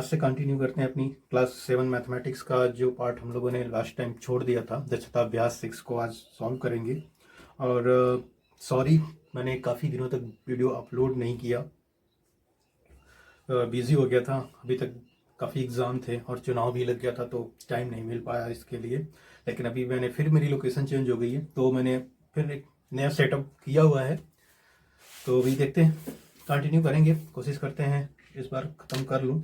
से कंटिन्यू करते हैं अपनी क्लास 7 मैथमेटिक्स का जो पार्ट हम लोगों ने लास्ट टाइम छोड़ दिया था। दक्षता अभ्यास 6 को आज सॉल्व करेंगे। और सॉरी, मैंने काफ़ी दिनों तक वीडियो अपलोड नहीं किया, बिज़ी हो गया था। अभी तक काफ़ी एग्ज़ाम थे और चुनाव भी लग गया था तो टाइम नहीं मिल पाया इसके लिए। लेकिन अभी मैंने फिर मेरी लोकेशन चेंज हो गई है तो मैंने फिर एक नया सेटअप किया हुआ है। तो अभी देखते हैं, कंटिन्यू करेंगे, कोशिश करते हैं इस बार ख़त्म कर लूँ।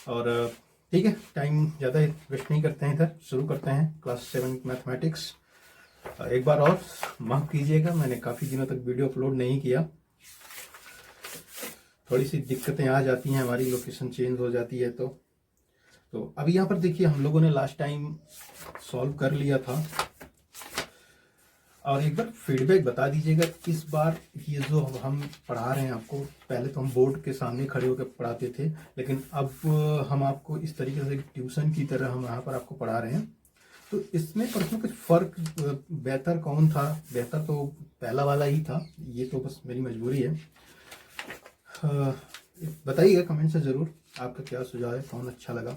और ठीक है, टाइम ज़्यादा वेस्ट नहीं करते हैं, इधर शुरू करते हैं क्लास 7 मैथमेटिक्स। एक बार और माफ़ कीजिएगा, मैंने काफ़ी दिनों तक वीडियो अपलोड नहीं किया। थोड़ी सी दिक्कतें आ जाती हैं, हमारी लोकेशन चेंज हो जाती है तो अभी यहाँ पर देखिए, हम लोगों ने लास्ट टाइम सॉल्व कर लिया था। और एक बार फीडबैक बता दीजिएगा इस बार ये जो हम पढ़ा रहे हैं आपको। पहले तो हम बोर्ड के सामने खड़े होकर पढ़ाते थे, लेकिन अब हम आपको इस तरीके से ट्यूशन की तरह हम यहाँ पर आपको पढ़ा रहे हैं। तो इसमें प्रश्नों कुछ फ़र्क, बेहतर कौन था? बेहतर तो पहला वाला ही था, ये तो बस मेरी मजबूरी है। बताइएगा कमेंट से ज़रूर आपका क्या सुझाव है, कौन अच्छा लगा।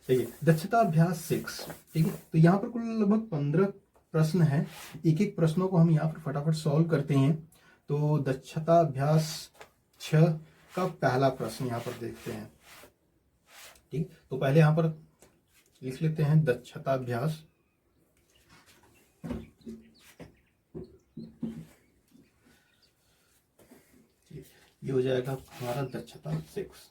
ठीक है, दक्षता अभ्यास 6। ठीक है, तो यहाँ पर कुल लगभग 15 प्रश्न है। एक एक प्रश्नों को हम यहाँ पर फटाफट सॉल्व करते हैं। तो दक्षता अभ्यास 6 का पहला प्रश्न यहाँ पर देखते हैं। ठीक, तो पहले यहाँ पर लिख लेते हैं दक्षता अभ्यास। ये हो जाएगा हमारा दक्षता 6।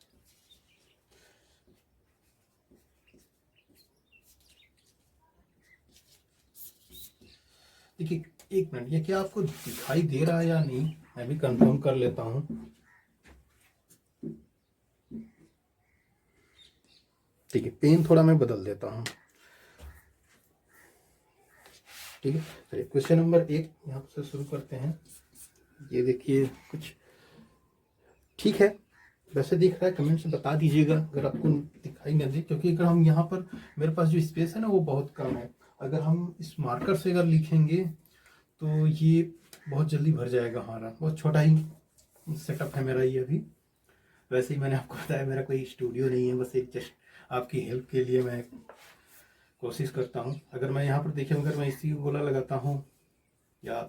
देखिए, एक मिनट, ये क्या आपको दिखाई दे रहा है या नहीं, मैं भी कंफर्म कर लेता हूँ। ठीक है, पेन थोड़ा मैं बदल देता हूँ। ठीक है, चलिए क्वेश्चन नंबर 1 यहाँ से शुरू करते हैं। ये देखिए, कुछ ठीक है, वैसे दिख रहा है, कमेंट से बता दीजिएगा अगर आपको दिखाई न दे, क्योंकि अगर हम यहाँ पर, मेरे पास जो स्पेस है ना वो बहुत कम है। अगर हम इस मार्कर से अगर लिखेंगे तो ये बहुत जल्दी भर जाएगा हमारा। बहुत छोटा ही सेटअप है मेरा ये अभी। वैसे ही मैंने आपको बताया, मेरा कोई स्टूडियो नहीं है, बस एक जस्ट आपकी हेल्प के लिए मैं कोशिश करता हूँ। अगर मैं यहाँ पर देखिए, अगर मैं इसी गोला लगाता हूँ या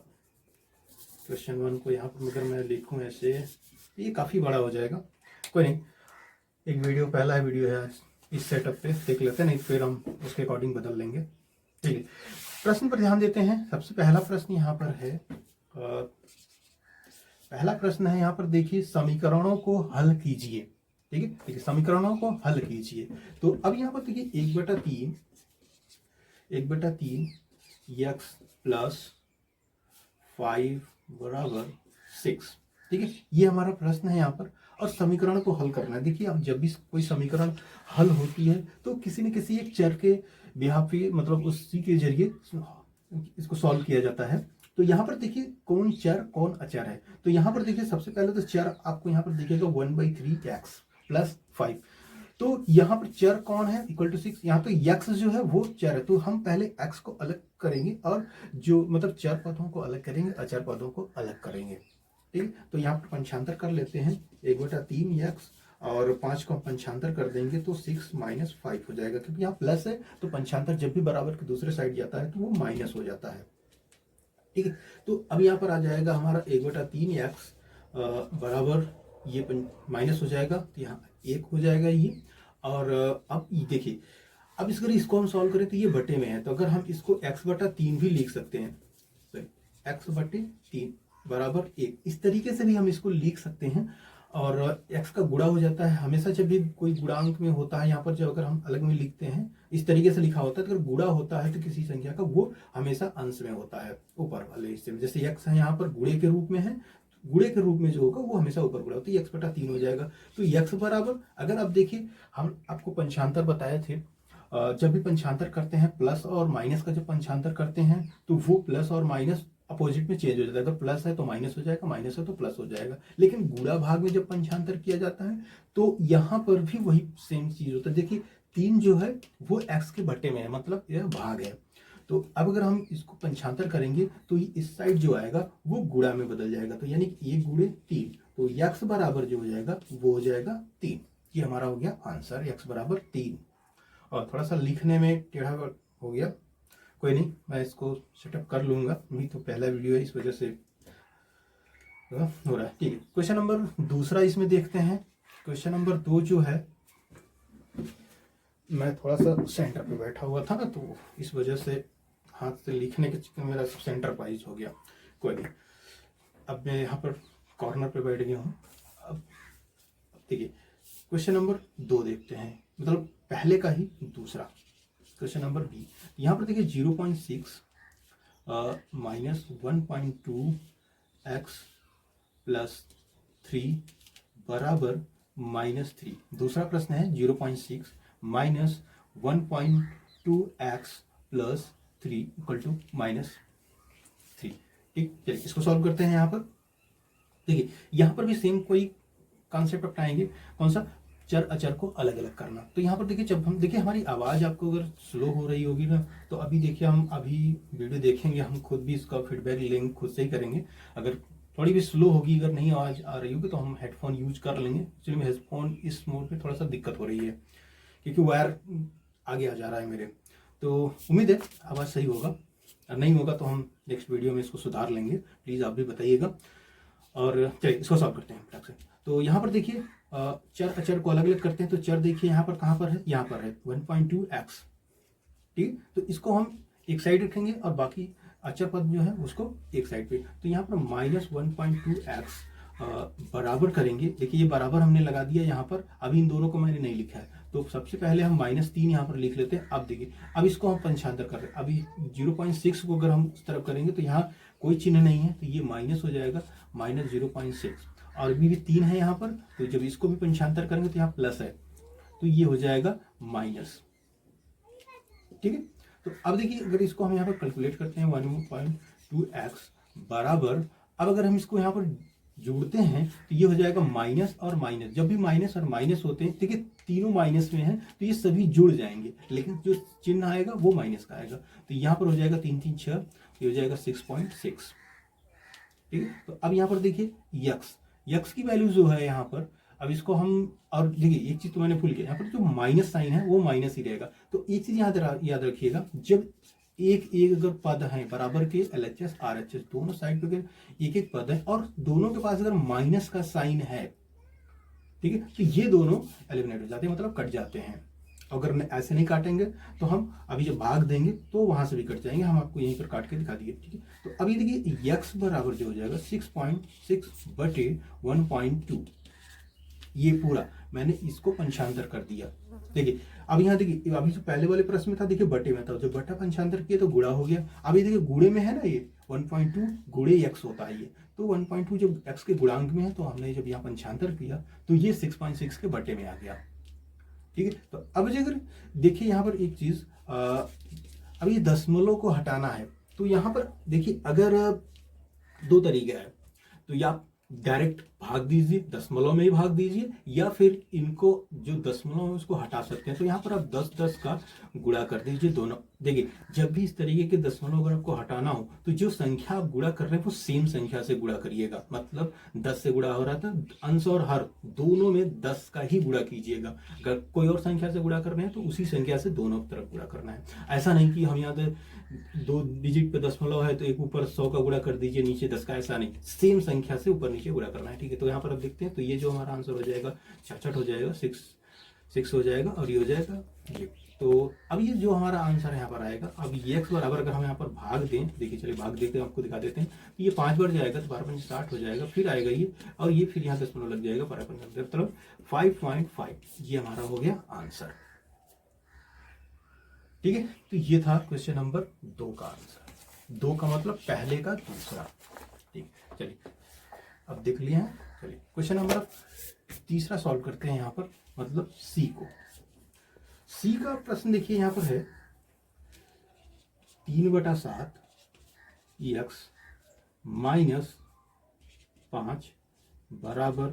क्वेश्चन 1 को यहाँ पर अगर मैं लिखूँ ऐसे, ये काफ़ी बड़ा हो जाएगा। कोई नहीं, एक वीडियो, पहला वीडियो है आज, इस सेटअप पे देख लेते हैं, नहीं फिर हम उसके अकॉर्डिंग बदल लेंगे। ठीक है, प्रश्न पर ध्यान देते हैं। सबसे पहला प्रश्न यहाँ पर है, पहला प्रश्न है यहाँ पर देखिए, समीकरणों को हल कीजिए। ठीक है, देखिए समीकरणों को हल कीजिए। तो अब यहाँ पर देखिए 1/3 x प्लस 5 बराबर 6। ठीक है, ये हमारा प्रश्न है यहाँ पर, और समीकरण को हल करना है। देखिए, अब जब भी कोई समीकरण हल होती है तो किसी न किसी एक चर के बिहाफ पे, मतलब उसी के जरिए इसको सॉल्व किया जाता है। तो यहाँ पर देखिए कौन चर कौन अचर है। तो यहाँ पर देखिए सबसे पहले तो चर आपको यहाँ पर दिखेगा 1/3 x प्लस 5। तो यहाँ पर चर कौन है, इक्वल टू 6। यहाँ पे x जो है वो चर है, तो हम पहले x को अलग करेंगे और जो मतलब चर पदों को अलग करेंगे, अचर पदों को अलग करेंगे। ठीक, तो यहाँ पर पंचांतर कर लेते हैं। 1/3 x और 5 को पंचांतर कर देंगे तो 6 माइनस 5 हो जाएगा, क्योंकि यहाँ प्लस है तो पंचांतर जब भी बराबर के दूसरे साइड जाता है तो वो माइनस हो जाता है। ठीक है, तो अब यहाँ पर आ जाएगा हमारा 1/3 x बराबर ये माइनस हो जाएगा, तो यहाँ 1 हो जाएगा ये। और अब ये देखिए, अब इसको हम सॉल्व करें तो ये बटे में है, तो अगर हम इसको x/3 भी लिख सकते हैं, तो x/3 बराबर 1, इस तरीके से भी हम इसको लिख सकते हैं। और x का गुणा हो जाता है हमेशा, जब भी कोई गुणांक में होता है, यहाँ पर जब अगर हम अलग में लिखते हैं इस तरीके से लिखा होता है, तो अगर गुणा होता है तो किसी संख्या का, वो हमेशा अंश में होता है, ऊपर वाले हिस्से में। जैसे x है यहाँ पर गुणे के रूप में है, गुणे के रूप में जो होगा वो हमेशा ऊपर गुणा होता है, x/3 हो जाएगा। तो x बराबर, अगर आप देखिए, हम आपको पंचांतर बताए थे, जब भी पंचांतर करते हैं प्लस और माइनस का जब पंचांतर करते हैं तो वो प्लस और माइनस अपोजिट में चेंज हो जाता है। अगर प्लस है तो माइनस हो जाएगा, माइनस है तो प्लस हो जाएगा। लेकिन गुणा भाग में जब पंचांतर किया जाता है तो यहाँ पर भी वही सेम चीज होता है। देखिए 3 जो है वो x के बटे में है, मतलब यह भाग है। तो अब अगर हम इसको पंचांतर करेंगे तो इस साइड जो आएगा वो गुणा में बदल जाएगा, तो यानी 1 × 3, तो x बराबर जो हो जाएगा वो हो जाएगा 3। ये हमारा हो गया आंसर, x बराबर 3। और थोड़ा सा लिखने में टेढ़ा हो गया, कोई नहीं, मैं इसको सेटअप कर लूँगा, अभी तो पहला वीडियो है इस वजह से हो रहा है। ठीक है, क्वेश्चन नंबर दूसरा इसमें देखते हैं। क्वेश्चन नंबर 2 जो है, मैं थोड़ा सा सेंटर पे बैठा हुआ था ना, तो इस वजह से हाथ से लिखने के चक्कर में मेरा सेंटर पाइज हो गया, कोई नहीं। अब मैं यहाँ पर कॉर्नर पे बैठ गया हूँ। अब देखिए क्वेश्चन नंबर 2 देखते हैं, मतलब पहले का ही दूसरा क्वेश्चन नंबर बी। यहाँ पर देखिए 0.6 माइनस 1.2 एक्स प्लस 3 बराबर -3। दूसरा प्रश्न है 0.6 minus 1.2 x plus 3 equal to -3। ठीक, चलिए इसको सॉल्व करते हैं। यहाँ पर देखिए, यहाँ पर भी सेम कोई कॉन्सेप्ट अपनाएंगे, कौन सा, चर अचर को अलग अलग करना। तो यहाँ पर देखिए, जब हम देखिए हमारी आवाज़ आपको अगर स्लो हो रही होगी ना, तो अभी देखिए हम अभी वीडियो देखेंगे, हम खुद भी इसका फीडबैक लेंगे, खुद से ही करेंगे। अगर थोड़ी भी स्लो होगी, अगर नहीं आवाज़ आ रही होगी, तो हम हेडफोन यूज कर लेंगे। एक्चुअली हेडफोन इस मोड पे थोड़ा सा दिक्कत हो रही है, क्योंकि वायर आगे आ जा रहा है मेरे। तो उम्मीद है आवाज़ सही होगा, और नहीं होगा तो हम नेक्स्ट वीडियो में इसको सुधार लेंगे। प्लीज़ आप भी बताइएगा। और चलिए इसको सॉल्व करते हैं फटाक से। तो यहाँ पर देखिए चर अचर को अलग अलग करते हैं। तो चर देखिए यहाँ पर कहाँ पर है, यहाँ पर है 1.2 एक्स। ठीक, तो इसको हम एक साइड रखेंगे और बाकी अचर पद जो है उसको एक साइड पे। तो यहाँ पर -1.2 एक्स बराबर करेंगे। देखिए ये बराबर हमने लगा दिया यहाँ पर, अभी इन दोनों को मैंने नहीं लिखा है, तो सबसे पहले हम -3 यहाँ पर लिख लेते हैं। अब देखिए, अब इसको हम पंचांतर कर रहे हैं। अभी 0.6 को अगर हम इस तरफ करेंगे तो यहाँ कोई चिन्ह नहीं है, तो ये माइनस हो जाएगा, -0.6। और अभी भी 3 है यहाँ पर, तो जब इसको भी पंचांतर करेंगे तो यहाँ प्लस है, तो ये हो जाएगा माइनस। ठीक है, तो अब देखिए अगर इसको हम यहाँ पर कैलकुलेट करते हैं 1.2 एक्स बराबर, अब अगर हम इसको यहाँ पर जोड़ते हैं तो ये हो जाएगा माइनस और माइनस। जब भी माइनस और माइनस होते हैं, देखिए तीनों माइनस में है, तो ये सभी जुड़ जाएंगे, लेकिन जो चिन्ह आएगा वो माइनस का आएगा। तो यहाँ पर हो जाएगा 3 3 6, ये हो जाएगा 6.6। ठीक है, तो अब यहाँ पर देखिए यक्स की वैल्यू जो है यहाँ पर, अब इसको हम, और देखिए एक चीज तो मैंने भूल गया, यहाँ पर जो माइनस साइन है वो माइनस ही रहेगा। तो एक चीज याद रखिएगा, जब एक अगर पद है बराबर के, LHS RHS दोनों साइड पे अगर एक एक पद है और दोनों के पास अगर माइनस का साइन है, ठीक है, तो ये दोनों एलिमिनेट हो जाते हैं, मतलब कट जाते हैं। अगर ऐसे नहीं काटेंगे तो हम अभी जब भाग देंगे तो वहां से भी कट जाएंगे, हम आपको यहीं पर काट के दिखा दिए। ठीक है, तो अभी देखिए x बराबर जो हो जाएगा 6.6 बटे 1.2, ये पूरा मैंने इसको पंचांतर कर दिया। देखिए अब यहाँ देखिए, अभी जो पहले वाले प्रश्न में था देखिए बटे में था, जब बटा पंचांतर किया तो गुणा हो गया। अभी देखिए गुणे में है ना, ये 1.2 गुणे x होता है ये, तो 1.2 जब x के गुणांक में है, तो हमने जब यहाँ पंचांतर किया तो ये 6.6 के बटे में आ गया। ठीक है, तो अब अगर देखिए यहाँ पर एक चीज, अब ये दशमलव को हटाना है, तो यहाँ पर देखिए अगर 2 तरीके हैं, तो या डायरेक्ट भाग दीजिए, दशमलव में ही भाग दीजिए, या फिर इनको जो दशमलव है उसको हटा सकते हैं। तो यहाँ पर आप 10 का गुणा कर दीजिए दोनों। देखिए जब भी इस तरीके के दशमलव अगर आपको हटाना हो, तो जो संख्या आप गुणा कर रहे हैं वो सेम संख्या से गुणा करिएगा। मतलब 10 से गुणा हो रहा था, अंश और हर दोनों में 10 का ही गुणा कीजिएगा। अगर कोई और संख्या से गुणा कर रहे हैं तो उसी संख्या से दोनों तरफ गुणा करना है। ऐसा नहीं कि हम यहाँ 2 डिजिट पे दशमलव है तो एक ऊपर 100 का गुणा कर दीजिए, नीचे 10 का, ऐसा नहीं, सेम संख्या से ऊपर नीचे गुणा करना है। ठीक है, तो यहाँ पर अब देखते हैं, तो ये जो हमारा आंसर हो जाएगा 66 हो जाएगा, 6 हो जाएगा, और ये हो जाएगा ये। तो अब ये जो हमारा आंसर यहाँ पर आएगा, अब ये x बराबर अगर हम यहाँ पर भाग दें, देखिए चलिए भाग देते हैं, आपको दिखा देते हैं। तो ये 5 बार जाएगा तो 12 60 हो जाएगा, फिर आएगा ये, और ये फिर यहाँ दशमलव लग जाएगा, 12 मतलब 5.5। ये हमारा हो गया आंसर। ठीक है, तो ये था क्वेश्चन नंबर 2 का आंसर। 2 का मतलब पहले का दूसरा। ठीक, चलिए अब देख लिए हैं। चलिए क्वेश्चन नंबर 3 सॉल्व करते हैं यहाँ पर, मतलब सी को। सी का प्रश्न देखिए यहाँ पर है 3/7 x माइनस 5 बराबर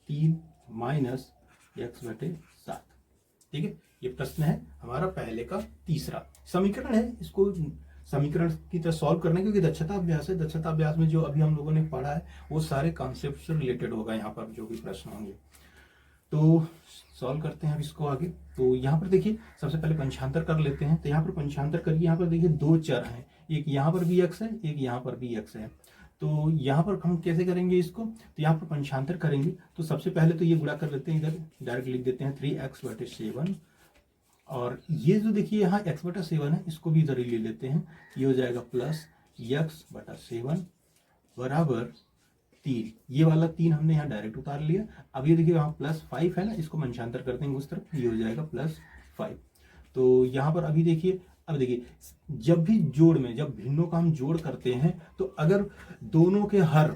3 माइनस x/7। ठीक है, ये प्रश्न है हमारा पहले का तीसरा। समीकरण है, इसको समीकरण की तरह सॉल्व करना है, क्योंकि दक्षता अभ्यास है। दक्षता अभ्यास में जो अभी हम लोगों ने पढ़ा है वो सारे कॉन्सेप्ट से रिलेटेड होगा यहाँ पर जो भी प्रश्न होंगे। तो सॉल्व करते हैं अब इसको आगे। तो यहाँ पर देखिए सबसे पहले पंचांतर कर लेते हैं। तो यहाँ पर पंचांतर करिए, यहाँ पर देखिए दो चर हैं, एक यहाँ पर भी x है, एक यहाँ पर भी x है। तो यहाँ पर हम कैसे करेंगे इसको, तो यहाँ पर पंचांतर करेंगे। तो सबसे पहले तो ये गुणा कर लेते हैं, इधर डायरेक्ट लिख देते हैं 3x/7, और ये जो देखिए यहाँ x/7 है इसको भी इधर ही ले लेते हैं। ये हो जाएगा प्लस x/7 बराबर 3। ये वाला 3 हमने यहाँ डायरेक्ट उतार लिया। अब ये देखिए यहाँ +5 है ना, इसको मंशांतर कर देंगे उस तरफ, ये हो जाएगा +5। तो यहाँ पर अभी देखिए, अब देखिए जब भी जोड़ में, जब भिन्नों का हम जोड़ करते हैं तो अगर दोनों के हर,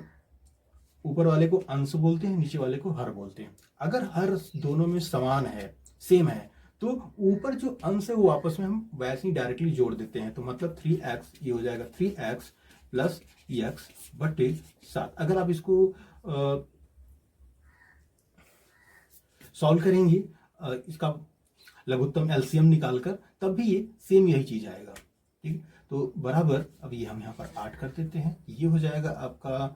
ऊपर वाले को अंश बोलते हैं, नीचे वाले को हर बोलते हैं, अगर हर दोनों में समान है, सेम है, तो ऊपर जो अंश है वो आपस में हम वैसे ही डायरेक्टली जोड़ देते हैं। तो मतलब 3x, ये हो जाएगा 3x प्लस x/7। अगर आप इसको सॉल्व करेंगे इसका लघुत्तम एलसीएम निकालकर, तब भी ये सेम यही चीज आएगा। ठीक है, तो बराबर, अब ये हम यहाँ पर 8 कर देते हैं। ये हो जाएगा आपका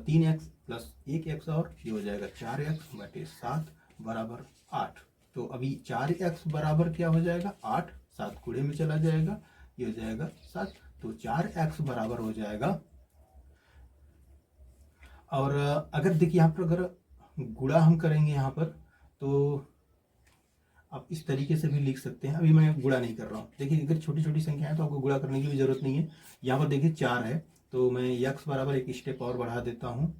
3x प्लस 1x, और ये हो जाएगा 4x/7 बराबर 8। तो अभी 4x बराबर क्या हो जाएगा 8, 7 गुणे में चला जाएगा, ये हो जाएगा 7। तो 4x बराबर हो जाएगा, और अगर देखिए यहाँ पर अगर गुणा हम करेंगे यहाँ पर, तो आप इस तरीके से भी लिख सकते हैं। अभी मैं गुणा नहीं कर रहा हूँ। देखिए अगर छोटी छोटी संख्या है तो आपको गुणा करने की भी जरूरत नहीं है। यहाँ पर देखिए 4 है, तो मैं x बराबर एक स्टेप और बढ़ा देता हूँ।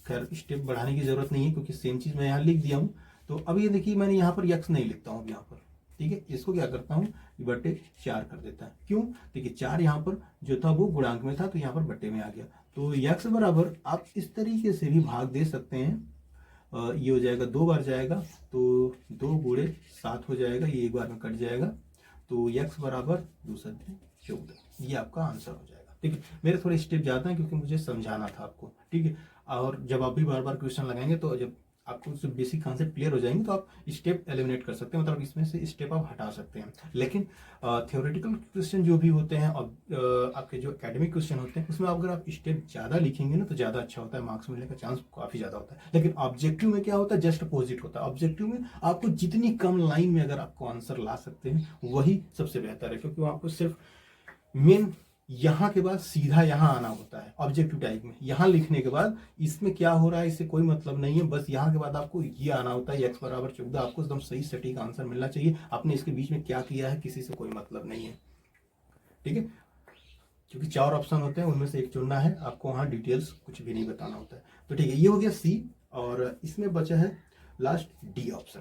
खैर स्टेप बढ़ाने की जरूरत नहीं है क्योंकि सेम चीज मैं यहाँ लिख दिया हूँ। तो अब ये देखिए मैंने यहाँ पर x नहीं लिखता हूँ यहाँ पर, ठीक है, इसको क्या करता हूँ, बटे 4 कर देता है। क्यों, देखिए 4 यहाँ पर जो था वो गुणांक में था, तो यहाँ पर बटे में आ गया। तो x बराबर आप इस तरीके से भी भाग दे सकते हैं। ये हो जाएगा 2 बार जाएगा, तो 2 गुणे 7 हो जाएगा, ये एक बार में कट जाएगा। तो x बराबर 2 × 14, ये आपका आंसर हो जाएगा। ठीक है, मेरे थोड़े स्टेप ज़्यादा हैं क्योंकि मुझे समझाना था आपको। ठीक है, और जब आप भी बार बार क्वेश्चन लगाएंगे तो जब आपको उससे बेसिक कॉन्सेप्ट क्लियर हो जाएंगे तो आप स्टेप एलिमिनेट कर सकते हैं, मतलब इसमें से स्टेप आप हटा सकते हैं। लेकिन थ्योरेटिकल क्वेश्चन जो भी होते हैं और आपके जो एकेडमिक क्वेश्चन होते हैं उसमें अगर आप स्टेप ज़्यादा लिखेंगे ना तो ज़्यादा अच्छा होता है, मार्क्स मिलने का चांस काफ़ी ज़्यादा होता है। लेकिन ऑब्जेक्टिव में क्या होता है, जस्ट अपोजिट होता है। ऑब्जेक्टिव में आपको जितनी कम लाइन में अगर आपको आंसर ला सकते हैं वही सबसे बेहतर है, क्योंकि आपको सिर्फ मेन यहाँ के बाद सीधा यहाँ आना होता है। ऑब्जेक्टिव टाइप में यहाँ लिखने के बाद इसमें क्या हो रहा है इससे कोई मतलब नहीं है, बस यहाँ के बाद आपको ये आना होता है x बराबर 14। आपको एकदम सही सटीक आंसर मिलना चाहिए। आपने इसके बीच में क्या किया है किसी से कोई मतलब नहीं है। ठीक है, क्योंकि 4 ऑप्शन होते हैं उनमें से एक चुनना है, आपको वहाँ डिटेल्स कुछ भी नहीं बताना होता है। तो ठीक है, ये हो गया C, और इसमें बचा है लास्ट D ऑप्शन।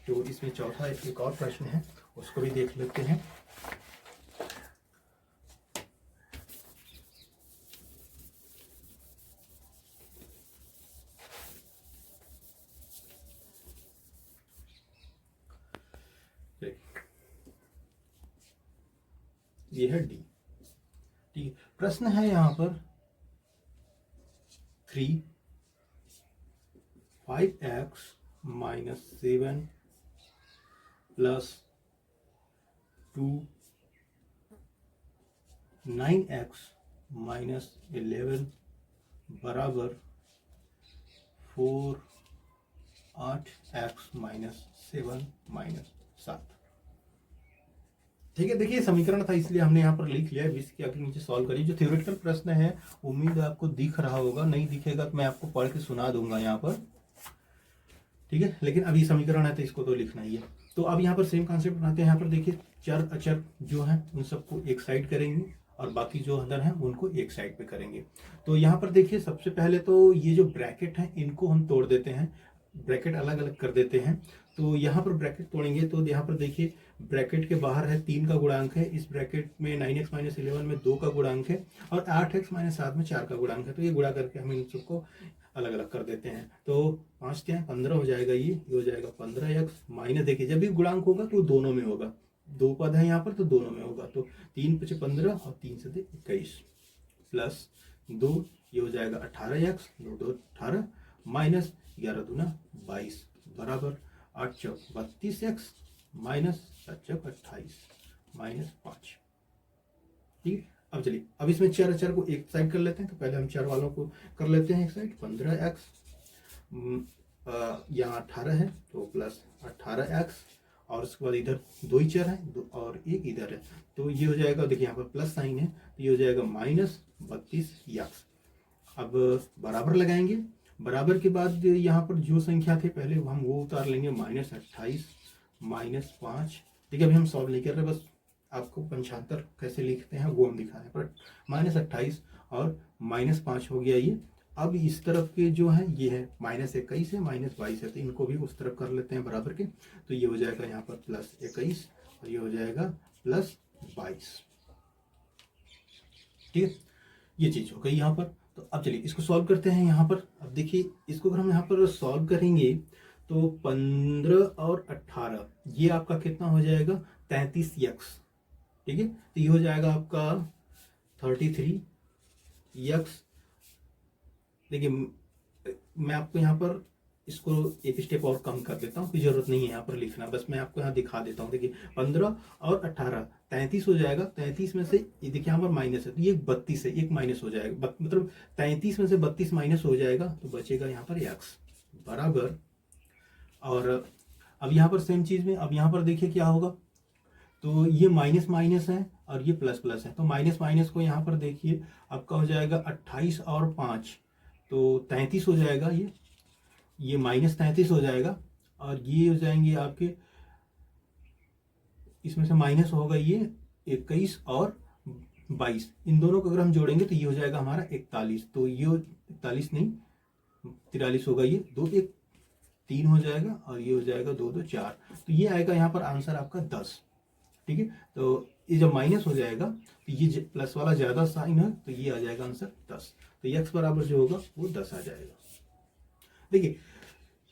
तो इसमें चौथा एक और प्रश्न है, उसको भी देख लेते हैं। ये है डी। ठीक है, प्रश्न है यहाँ पर 3 5x - 7 प्लस 2 9x - 11 बराबर 4 8x - 7 7। ठीक है, देखिए समीकरण था इसलिए हमने यहाँ पर लिख लिया है। इसके आगे नीचे सॉल्व करिए। जो थ्योरेटिकल प्रश्न है उम्मीद है आपको दिख रहा होगा, नहीं दिखेगा तो मैं आपको पढ़ के सुना दूंगा यहाँ पर। ठीक है, लेकिन अभी समीकरण है तो इसको तो लिखना ही है। तो अब यहाँ पर सेम कॉन्सेप्ट बनाते हैं। यहाँ पर देखिए चर अचर जो है उन सबको एक साइड करेंगे और बाकी जो अंदर है उनको एक साइड पे करेंगे। तो यहाँ पर देखिए सबसे पहले तो ये जो ब्रैकेट है इनको हम तोड़ देते हैं, ब्रैकेट अलग अलग कर देते हैं। तो यहाँ पर ब्रैकेट तोड़ेंगे तो यहाँ पर देखिए ब्रैकेट के बाहर है 3 का गुणांक है, इस ब्रैकेट में 9x - 11 में 2 का गुणांक है, और 8x - 7 में 4 का गुणांक है। तो ये गुणा करके हम इन सबको अलग अलग कर देते हैं। तो 5 क्या है 15 हो जाएगा, ये हो जाएगा 15x माइनस, देखिए जब भी गुणांक होगा तो दोनों में होगा, 2 पद है यहाँ पर तो दोनों में होगा। तो 3 × 5 = 15 और 3 × 7 = 21 प्लस 2, ये हो जाएगा 18x 2 2 18 माइनस 11 दूना 22 बराबर 8 चौक 32x माइनस 7 चौक 28 माइनस 5। ठीक है, अब चलिए अब इसमें चर अचर को एक साइड कर लेते हैं। तो पहले हम चर वालों को कर लेते हैं एक साइड। 15x यहाँ 18 है तो प्लस 18x, और उसके बाद इधर 2 ही चर है और एक इधर है, तो ये हो जाएगा, देखिए यहाँ पर प्लस साइन है तो ये हो जाएगा -32x। अब बराबर लगाएंगे, बराबर के बाद यहाँ पर जो संख्या थे पहले हम वो उतार लेंगे, -28 -5। देखिए अभी हम सॉल्व नहीं कर रहे, बस आपको 75 कैसे लिखते हैं वो हम दिखा रहे हैं, पर -28 और -5 हो गया ये। अब इस तरफ के जो है ये है -21 है -22 है, तो इनको भी उस तरफ कर लेते हैं बराबर के, तो ये हो जाएगा यहाँ पर +21 और ये हो जाएगा +22। ठीक है, ये चीज हो गई यहाँ पर। तो अब चलिए इसको सॉल्व करते हैं यहाँ पर। अब देखिए इसको अगर हम यहाँ पर सॉल्व करेंगे तो 15 और 18 ये आपका कितना हो जाएगा 33x। ठीक है, तो ये हो जाएगा आपका 33x। देखिए मैं आपको यहाँ पर इसको एक स्टेप और कम कर देता हूँ, कोई जरूरत नहीं है यहाँ पर लिखना, बस मैं आपको यहाँ दिखा देता हूँ। देखिए 15 और 18 33 हो जाएगा, 33 में से ये देखिए यहाँ पर माइनस है तो ये 32 है, एक माइनस हो जाएगा, मतलब 33 में से 32 माइनस हो जाएगा तो बचेगा यहाँ पर x बराबर। और अब यहाँ पर सेम चीज में अब यहाँ पर देखिए क्या होगा, तो ये माइनस माइनस है और ये प्लस प्लस है, तो माइनस माइनस को यहाँ पर देखिए आपका हो जाएगा 28 और 5 तो 33 हो जाएगा, ये -33 हो जाएगा, और ये हो जाएंगे आपके, इसमें से माइनस होगा ये 21 और 22, इन दोनों को अगर हम जोड़ेंगे तो ये हो जाएगा हमारा 41, तो ये 41 नहीं 43 होगा, ये 2 1 3 हो जाएगा और ये हो जाएगा 2 2 4, तो ये आएगा यहाँ पर आंसर आपका 10। ठीक है, तो ये जब माइनस हो जाएगा तो ये प्लस वाला ज्यादा साइन है तो ये आ जाएगा आंसर 10, तो x बराबर जो होगा वो 10 आ जाएगा। देखिए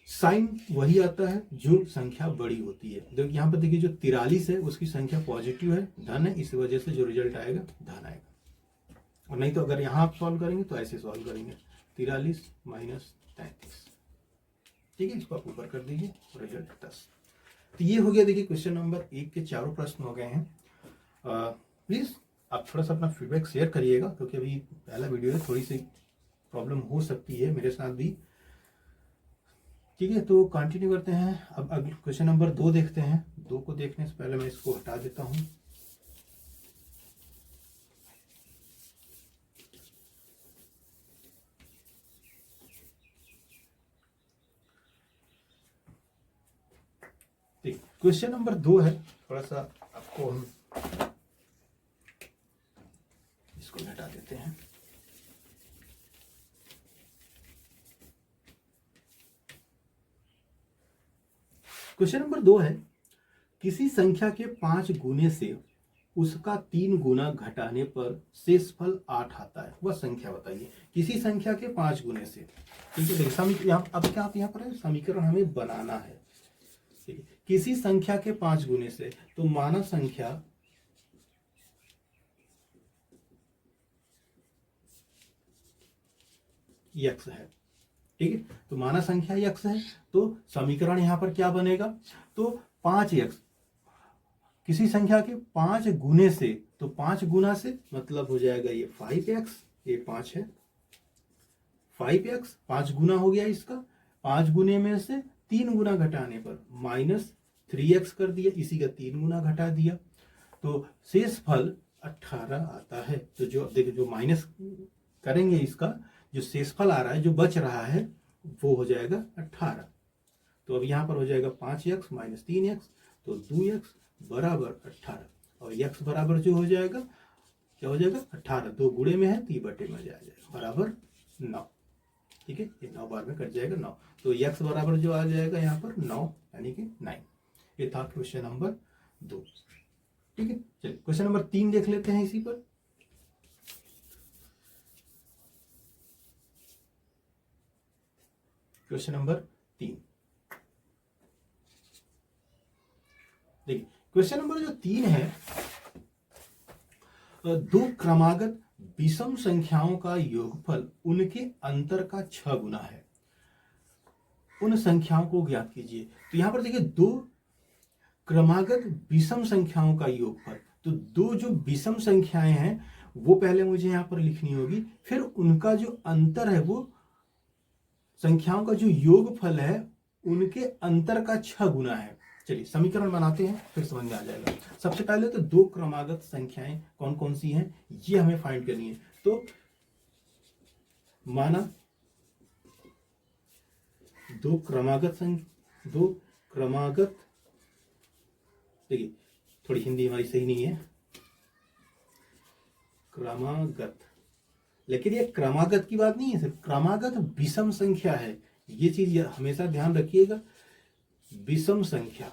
साइन वही आता है जो संख्या बड़ी होती है, देखिए यहाँ पर देखिए जो 43 है उसकी संख्या पॉजिटिव है, धन है, इस वजह से जो रिजल्ट आएगा धन आएगा। और नहीं तो अगर यहाँ आप सॉल्व करेंगे तो ऐसे सॉल्व करेंगे 43 - 33। ठीक है, इसको आप ऊपर कर दीजिए, रिजल्ट 10। तो ये हो गया, देखिए क्वेश्चन नंबर 1 के चारों प्रश्न हो गए हैं। प्लीज आप थोड़ा सा अपना फीडबैक शेयर करिएगा, क्योंकि अभी पहला वीडियो है, थोड़ी सी प्रॉब्लम हो सकती है मेरे साथ भी। ठीक है, तो कंटिन्यू करते हैं। अब अगले क्वेश्चन नंबर 2 देखते हैं। 2 को देखने से पहले मैं इसको हटा देता हूं। ठीक, क्वेश्चन नंबर 2 है, थोड़ा सा आपको हम इसको हटा देते हैं। क्वेश्चन नंबर 2 है, किसी संख्या के 5 गुने से उसका 3 गुना घटाने पर शेषफल 8 आता है, वह संख्या बताइए। किसी संख्या के 5 गुने से, ठीक है, देखिए अब क्या आप यहाँ पर समीकरण हमें बनाना है। ठीक है, किसी संख्या के 5 गुने से, तो माना संख्या x है। ठीक है, तो माना संख्या x है, तो समीकरण यहां पर क्या बनेगा, तो 5x किसी संख्या के 5 गुने से, तो 5 गुना से मतलब हो जाएगा ये 5x, ये 5 है 5x, 5 गुना हो गया इसका, 5 गुने में से 3 गुना घटाने पर -3x कर दिया, इसी का 3 गुना घटा दिया, तो शेषफल 18 आता है। तो जो देखिए जो माइनस करेंगे इसका जो शेषफल आ रहा है, जो बच रहा है वो हो जाएगा 18। तो अब यहाँ पर हो जाएगा 5x - 3x, तो 2x बराबर 18, और x बराबर जो हो जाएगा क्या हो जाएगा 18, 2 गुणे में है तो ये बटे में आ जाएगा बराबर 9। ठीक है, ये 9 बार में कट जाएगा 9, तो x बराबर जो आ जाएगा यहाँ पर 9 यानी कि 9। ये था क्वेश्चन नंबर 2। ठीक है, चलिए क्वेश्चन नंबर 3 देख लेते हैं इसी पर। क्वेश्चन नंबर 3 देखिए, क्वेश्चन नंबर जो 3 है, 2 क्रमागत विषम संख्याओं का योगफल उनके अंतर का 6 गुना है, उन संख्याओं को ज्ञात कीजिए। तो यहां पर देखिए 2 क्रमागत विषम संख्याओं का योगफल, तो 2 जो विषम संख्याएं हैं वो पहले मुझे यहां पर लिखनी होगी, फिर उनका जो अंतर है वो संख्याओं का जो योगफल है उनके अंतर का 6 गुना है। चलिए समीकरण बनाते हैं, फिर समझ में आ जाएगा। सबसे पहले तो दो क्रमागत संख्याएं कौन कौन सी हैं ये हमें फाइंड करनी है। तो माना दो क्रमागत, देखिए थोड़ी हिंदी हमारी सही नहीं है, क्रमागत, लेकिन ये क्रमागत की बात नहीं है, सिर्फ क्रमागत विषम संख्या है। ये चीज हमेशा ध्यान रखिएगा, विषम संख्या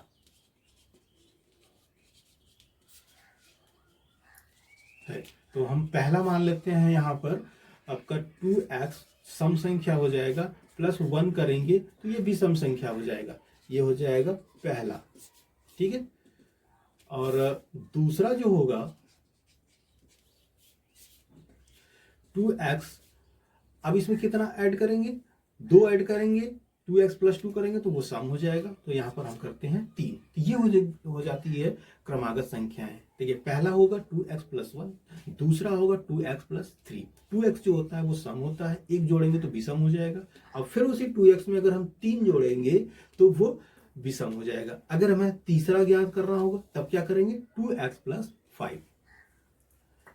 है। तो हम पहला मान लेते हैं यहां पर आपका 2x सम संख्या हो जाएगा, प्लस 1 करेंगे तो ये विषम संख्या हो जाएगा, ये हो जाएगा पहला। ठीक है, और दूसरा जो होगा 2x, अब इसमें कितना ऐड करेंगे, 2 ऐड करेंगे, 2x प्लस 2 करेंगे तो वो सम हो जाएगा। तो यहां पर हम करते हैं 3, तो ये हो जाती है क्रमागत संख्याएं। देखिए पहला होगा 2x प्लस 1, दूसरा होगा 2x प्लस 3। 2x जो होता है वो सम होता है, एक जोड़ेंगे तो विषम हो जाएगा। अब फिर उसी 2x में अगर हम 3 जोड़ेंगे तो वो विषम हो जाएगा। अगर हमें तीसरा ज्ञात करना होगा तब क्या करेंगे, 2x प्लस 5।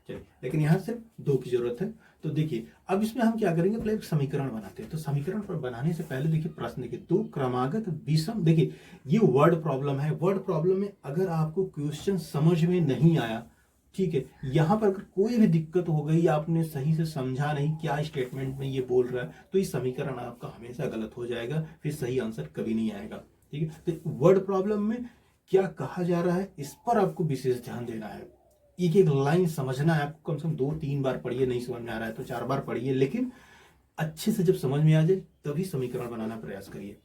चलिए, लेकिन यहां सिर्फ 2 की जरूरत है। तो देखिए अब इसमें हम क्या करेंगे, पहले एक समीकरण बनाते हैं। तो समीकरण पर बनाने से पहले देखिए प्रश्न देखिए, तो क्रमागत विषम, देखिए ये वर्ड प्रॉब्लम है। वर्ड प्रॉब्लम में अगर आपको क्वेश्चन समझ में नहीं आया, ठीक है, यहां पर अगर कोई भी दिक्कत हो गई, आपने सही से समझा नहीं क्या स्टेटमेंट में ये बोल रहा है, तो ये समीकरण आपका हमेशा गलत हो जाएगा, फिर सही आंसर कभी नहीं आएगा। ठीक है, तो वर्ड प्रॉब्लम में क्या कहा जा रहा है इस पर आपको विशेष ध्यान देना है। एक एक लाइन समझना है आपको, कम से कम 2-3 बार पढ़िए, नहीं समझ में आ रहा है तो 4 बार पढ़िए, लेकिन अच्छे से जब समझ में आ जाए तभी समीकरण बनाना प्रयास करिए।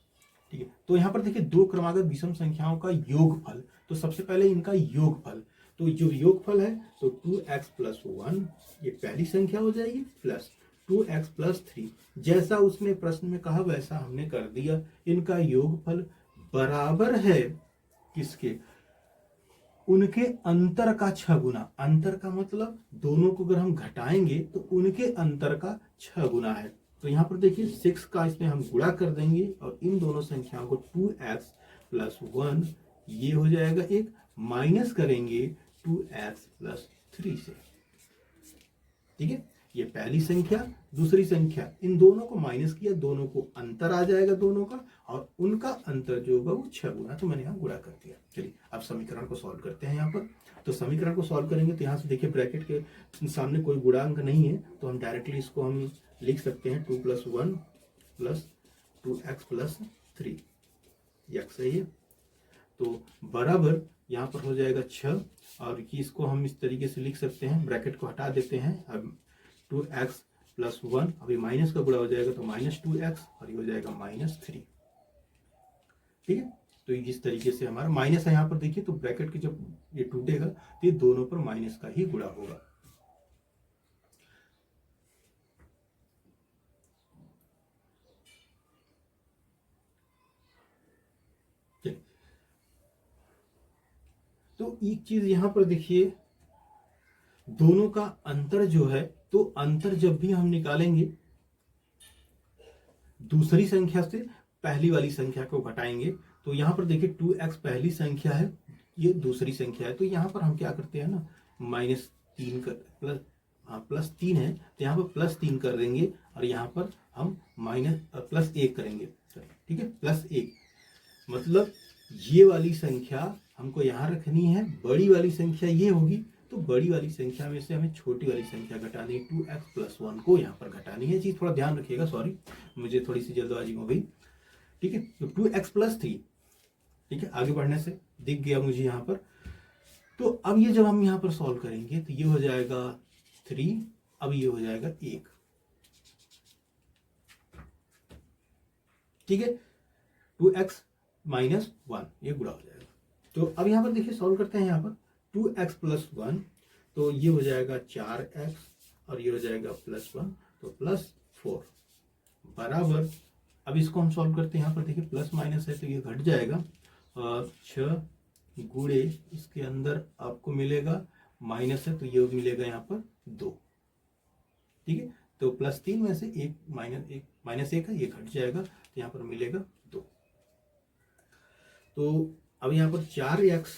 ठीक है, तो यहां पर देखिए दो क्रमागत विषम संख्याओं का योगफल, तो सबसे पहले इनका योगफल, तो जो योगफल है तो 2x प्लस 1 ये पहली संख्या हो जाएगी, प्लस 2x प्लस 3, जैसा उसने प्रश्न में कहा वैसा हमने कर दिया। इनका योगफल बराबर है किसके, उनके अंतर का 6 गुना। अंतर का मतलब दोनों को अगर हम घटाएंगे तो उनके अंतर का 6 गुना है। तो यहां पर देखिए 6 का इसमें हम गुणा कर देंगे और इन दोनों संख्याओं को 2x प्लस 1 ये हो जाएगा एक, माइनस करेंगे 2x प्लस 3 से। ठीक है, ये पहली संख्या, दूसरी संख्या, इन दोनों को माइनस किया, दोनों को अंतर आ जाएगा दोनों का, और उनका अंतर जो होगा वो 6 गुना, तो मैंने यहाँ गुणा कर दिया। चलिए अब समीकरण को सॉल्व करते हैं यहाँ पर। तो समीकरण को सॉल्व करेंगे तो यहाँ से देखिए ब्रैकेट के सामने कोई गुणांक नहीं है, तो हम डायरेक्टली इसको हम लिख सकते हैं 2 plus 1 plus 2x plus 3, x है ये, तो बराबर यहाँ पर हो जाएगा 6, और इसको हम इस तरीके से लिख सकते हैं, ब्रैकेट को हटा देते हैं। अब 2x प्लस 1, अभी माइनस का गुणा हो जाएगा तो माइनस 2x, और ये हो जाएगा माइनस 3। ठीक है, तो इस तरीके से हमारा माइनस है यहाँ पर, देखिए तो ब्रैकेट के जब ये टूटेगा तो ये दोनों पर माइनस का ही गुणा होगा। तो एक चीज यहां पर देखिए, दोनों का अंतर जो है, तो अंतर जब भी हम निकालेंगे दूसरी संख्या से पहली वाली संख्या को घटाएंगे, तो यहां पर देखिए 2x पहली संख्या है, ये दूसरी संख्या है, तो यहां पर हम क्या करते हैं ना, -3 कर प्लस, हाँ प्लस 3 है तो यहाँ पर +3 कर देंगे, और यहाँ पर हम +1 करेंगे। ठीक है, +1 मतलब ये वाली संख्या हमको यहाँ रखनी है, बड़ी वाली संख्या ये होगी, तो बड़ी वाली संख्या में से हमें छोटी वाली संख्या घटानी है, 2x प्लस 1 को यहाँ पर घटानी है। चीज थोड़ा ध्यान रखिएगा, सॉरी मुझे थोड़ी सी जल्दबाजी हो गई। ठीक है, तो 2x प्लस 3, ठीक है, आगे बढ़ने से दिख गया मुझे यहाँ पर। तो अब ये जब हम यहाँ पर सॉल्व करेंगे तो ये हो जाएगा 3, अब ये हो जाएगा 1। ठीक है, 2x माइनस 1 ये गुणा हो जाएगा। तो अब यहाँ पर देखिए सॉल्व करते हैं, यहाँ पर 2x प्लस 1, तो ये हो जाएगा 4x, और ये हो जाएगा +1, तो +4 बराबर, अब इसको हम सॉल्व करते हैं, यहाँ पर देखिए प्लस माइनस है तो ये घट जाएगा, और 6 गुणे इसके अंदर आपको मिलेगा माइनस है तो ये मिलेगा यहाँ पर 2। ठीक है, तो प्लस 3 में से एक माइनस एक है, ये घट जाएगा तो यहाँ पर मिलेगा 2। तो अब यहाँ पर 4x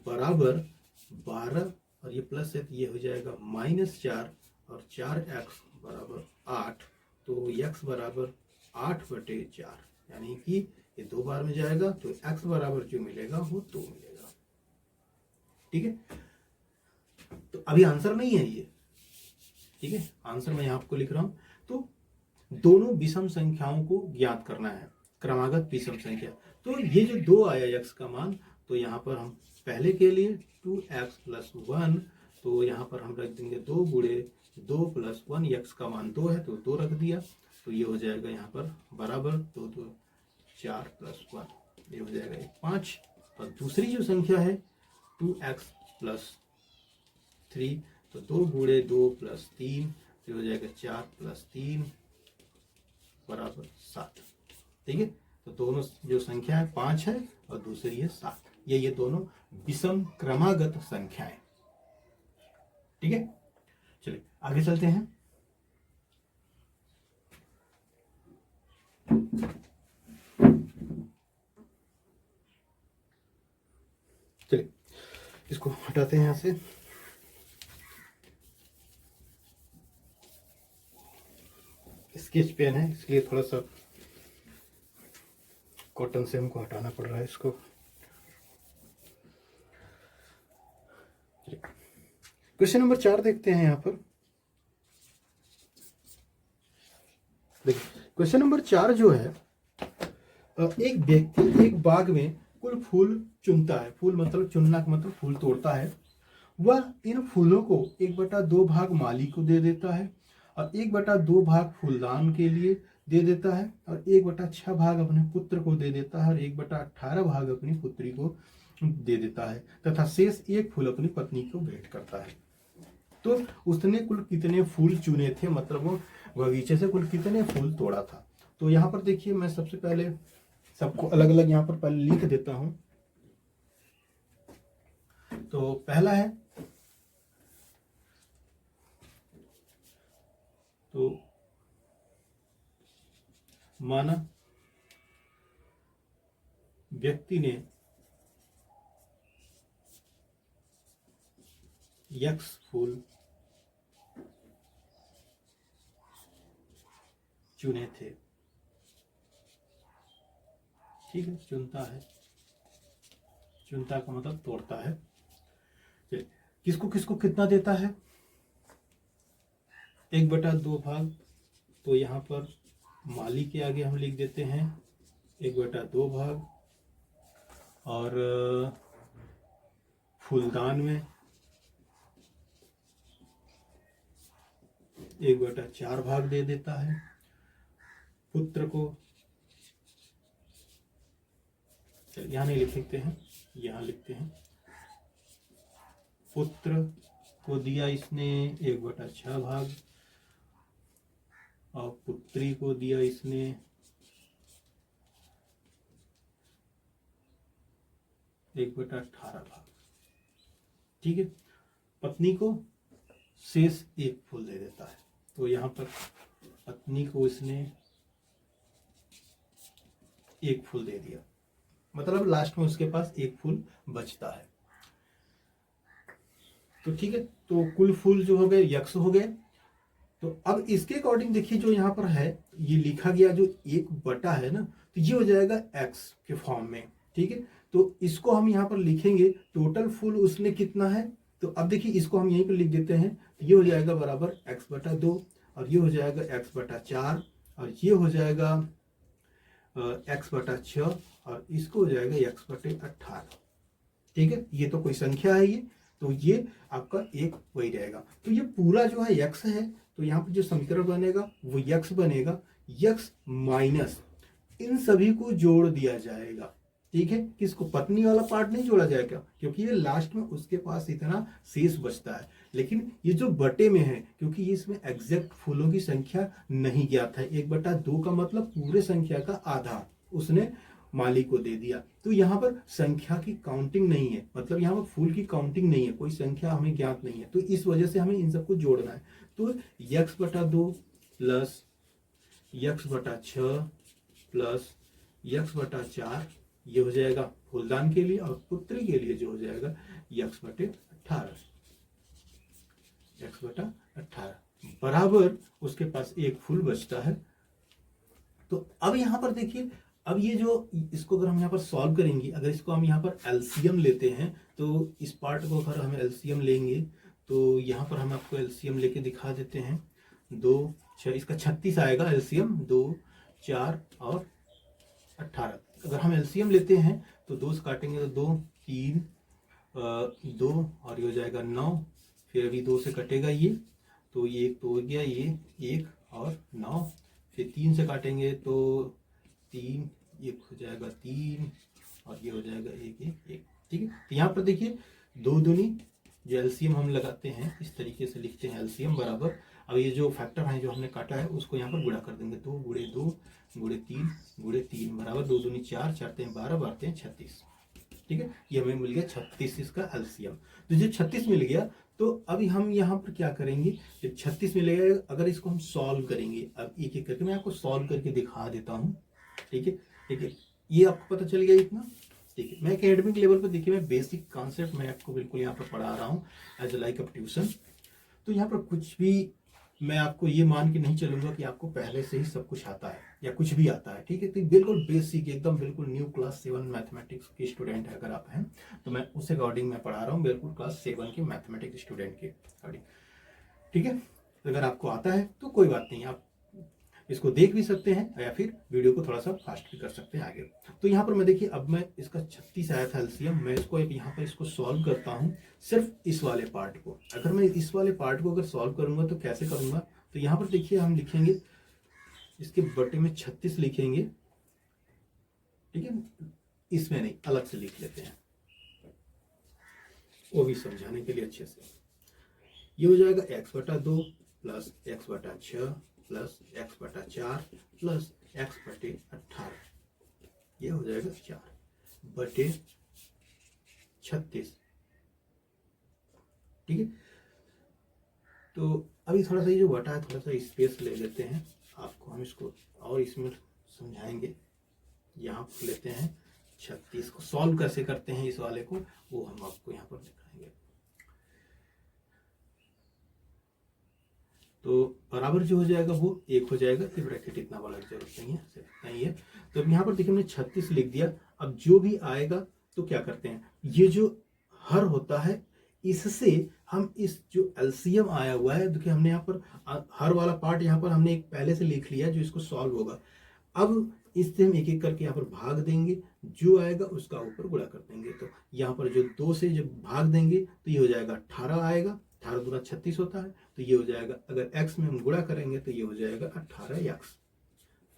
बराबर 12 और ये प्लस है तो ये हो जाएगा -4 और 4x बराबर 8। तो x बराबर 8/4 यानी कि ये 2 बार में जाएगा तो x बराबर जो मिलेगा वो 2 मिलेगा। ठीक है, तो अभी आंसर नहीं है ये, ठीक है, आंसर मैं यहाँ आपको लिख रहा हूं। तो दोनों विषम संख्याओं को ज्ञात करना है, क्रमागत विषम संख्या। तो ये जो 2 आया x का मान, तो यहाँ पर हम पहले के लिए 2x + 1, तो यहाँ पर हम रख देंगे 2 गुणे 2 + 1, x का मान 2 है तो 2 रख दिया, तो ये हो जाएगा यहाँ पर बराबर 2 2 4 + 1, ये हो जाएगा 5। और दूसरी जो संख्या है 2x + 3, तो 2 गुणे 2 + 3, तो हो जाएगा 4 + 3 बराबर 7। ठीक है, तो दोनों जो संख्या है 5 है और दूसरी है 7, ये दोनों विषम क्रमागत संख्याएं। ठीक है, चलिए आगे चलते हैं। चलिए इसको हटाते हैं यहां से। स्केच पेन है इसलिए थोड़ा सा कॉटन से हमको हटाना पड़ रहा है इसको। क्वेश्चन नंबर 4 देखते हैं यहाँ पर। देखिए क्वेश्चन नंबर 4 जो है, एक व्यक्ति एक बाग में कुल फूल चुनता है। फूल मतलब चुनना का मतलब फूल तोड़ता है। वह इन फूलों को 1/2 भाग माली को दे देता है और 1/2 भाग फूलदान के लिए दे देता है और 1/6 भाग अपने पुत्र को दे देता है और 1/18 भाग अपनी पुत्री को दे देता है तथा शेष एक फूल अपनी पत्नी को भेंट करता है। तो उसने कुल कितने फूल चुने थे, मतलब वो बगीचे से कुल कितने फूल तोड़ा था। तो यहाँ पर देखिए मैं सबसे पहले सबको अलग अलग यहाँ पर पहले लिख देता हूं। तो पहला है, तो माना व्यक्ति ने x फूल चुने थे। ठीक है, चुनता है, चुनता का मतलब तोड़ता है। किसको किसको कितना देता है, 1/2 भाग। तो यहाँ पर माली के आगे हम लिख देते हैं 1/2 भाग और फूलदान में 1/4 भाग दे देता है। पुत्र को यहाँ नहीं लिखते हैं, यहाँ लिखते हैं पुत्र को दिया इसने 1/6 भाग और पुत्री को दिया इसने 1/18 भाग। ठीक है, पत्नी को शेष एक फूल दे देता है। तो यहाँ पर पत्नी को इसने एक फूल दे दिया, मतलब लास्ट में उसके पास एक फूल बचता है। तो ठीक है, तो कुल फूल जो हो गए x हो गए। तो अब इसके अकॉर्डिंग देखिए जो यहाँ पर है ये लिखा गया जो 1/, है ना, तो ये हो जाएगा x के फॉर्म में। ठीक है, तो इसको हम यहाँ पर लिखेंगे टोटल फूल उसने कितना है। तो अब देखिए इसको हम यहीं पर लिख देते हैं, तो ये हो जाएगा बराबर x/2 और ये हो जाएगा x/4 और ये हो जाएगा x/6 और इसको हो जाएगा x/18। ठीक है, ये तो कोई संख्या है ये, तो ये आपका एक वही रहेगा। तो ये पूरा जो है x है, तो यहाँ पर जो समीकरण बनेगा वो x बनेगा, x माइनस इन सभी को जोड़ दिया जाएगा। ठीक है, किसको, पत्नी वाला पार्ट नहीं जोड़ा जाएगा क्योंकि ये लास्ट में उसके पास इतना शेष बचता है। लेकिन ये जो बटे में है, क्योंकि ये इसमें एग्जैक्ट फूलों की संख्या नहीं ज्ञात है, 1/2 का मतलब पूरे संख्या का आधा उसने माली को दे दिया। तो यहाँ पर संख्या की काउंटिंग नहीं है, मतलब यहाँ पर फूल की काउंटिंग नहीं है, कोई संख्या हमें ज्ञात नहीं है, तो इस वजह से हमें इन सबको जोड़ना है। तो x/2 प्लस यक्स बटा 6 प्लस यक्स बटा 4, ये हो जाएगा फूलदान के लिए, और पुत्री के लिए जो हो जाएगा यक्स बटे 18, यक्स बटा 18 बराबर उसके पास एक फूल बचता है। तो अब यहां पर देखिए, अब ये जो इसको अगर हम यहाँ पर सॉल्व करेंगे, अगर इसको हम यहाँ पर एलसीएम लेते हैं, तो इस पार्ट को अगर हम एलसीएम लेंगे तो यहाँ पर हम आपको एलसीएम लेके दिखा देते हैं। 2 6, इसका 36 आएगा एलसीएम, 2 4 और 18। अगर हम एलसीएम लेते हैं तो 2 से काटेंगे तो 2 3 2 और ये हो जाएगा 9, फिर अभी 2 से कटेगा ये, तो ये एक तो हो गया, ये 1 और 9, फिर 3 से काटेंगे तो 3, एक हो जाएगा 3 और ये हो जाएगा 1 1 1। ठीक है, तो यहाँ पर देखिए 2 दूनी जो एलसीएम हम लगाते हैं इस तरीके से लिखते हैं एलसीएम बराबर, अब ये जो फैक्टर है जो हमने काटा है उसको यहाँ पर गुणा कर देंगे, 2 गुणे 2 गुणे 3 गुणे 3 बराबर 2 दूनी 4, 4 3 12 12 3 36। ठीक है, ये हमें मिल गया 36 इसका एलसीएम। तो जब 36 मिल गया तो अभी हम यहाँ पर क्या करेंगे, जब 36 मिलेगा अगर इसको हम सॉल्व करेंगे, अब एक एक करके मैं आपको सॉल्व करके दिखा देता हूँ। ठीक है, ठीक है, ये आपको पता चल गया इतना। ठीक है, मैं एकेडमिक लेवल पर देखिए मैं बेसिक कॉन्सेप्ट मैं आपको बिल्कुल यहाँ पर पढ़ा रहा हूँ as a like a tuition. तो यहाँ पर कुछ भी मैं आपको ये मान के नहीं चलूंगा कि आपको पहले से ही सब कुछ आता है या कुछ भी आता है। ठीक है, तो बिल्कुल बेसिक एकदम बिल्कुल न्यू क्लास 7 मैथमेटिक्स के स्टूडेंट है अगर आप हैं तो मैं उस अकॉर्डिंग मैं पढ़ा रहा हूँ, बिल्कुल क्लास 7 के मैथमेटिक्स स्टूडेंट के अकॉर्डिंग। ठीक है, अगर आपको आता है तो कोई बात नहीं, आप इसको देख भी सकते हैं या फिर वीडियो को थोड़ा सा फास्ट भी कर सकते हैं आगे। तो यहाँ पर मैं देखिए, अब मैं इसका 36 आया था एलसीएम, मैं इसको अब यहाँ पर इसको सॉल्व करता हूँ सिर्फ इस वाले पार्ट को। अगर मैं इस वाले पार्ट को अगर सॉल्व करूंगा तो कैसे करूंगा, तो यहाँ पर देखिए हम लिखेंगे इसके बटे में 36 लिखेंगे। ठीक है, इसमें नहीं, अलग से लिख लेते हैं वो भी समझाने के लिए अच्छे से। ये हो जाएगा x बटा 2 प्लस x बटा 6 प्लस x बटा 4 प्लस x बटे 18, ये हो जाएगा 4 बटे 36। ठीक है, तो अभी थोड़ा सा ये जो बटा है थोड़ा सा स्पेस ले लेते हैं, आपको हम इसको और इसमें समझाएंगे। यहाँ पर लेते हैं 36 को सॉल्व कैसे करते हैं इस वाले को, वो हम आपको यहाँ पर दिखाएंगे। तो बराबर जो हो जाएगा वो 1 हो जाएगा, ये ब्रैकेट इतना बड़ा जरूरत नहीं है, इतना ही है। तो अब यहाँ पर देखिए हमने 36 लिख दिया। अब जो भी आएगा तो क्या करते हैं, ये जो हर होता है इससे हम इस जो एलसीएम आया हुआ है, देखिए हमने यहाँ पर हर वाला पार्ट यहाँ पर हमने एक पहले से लिख लिया जो इसको सॉल्व होगा। अब इससे हम एक एक करके यहाँ पर भाग देंगे, जो आएगा उसका ऊपर गुणा कर देंगे। तो यहाँ पर जो 2 से जब भाग देंगे तो ये हो जाएगा 18 आएगा, 18 दूना 36 होता है, तो ये हो जाएगा अगर x में हम गुणा करेंगे तो ये हो जाएगा 18x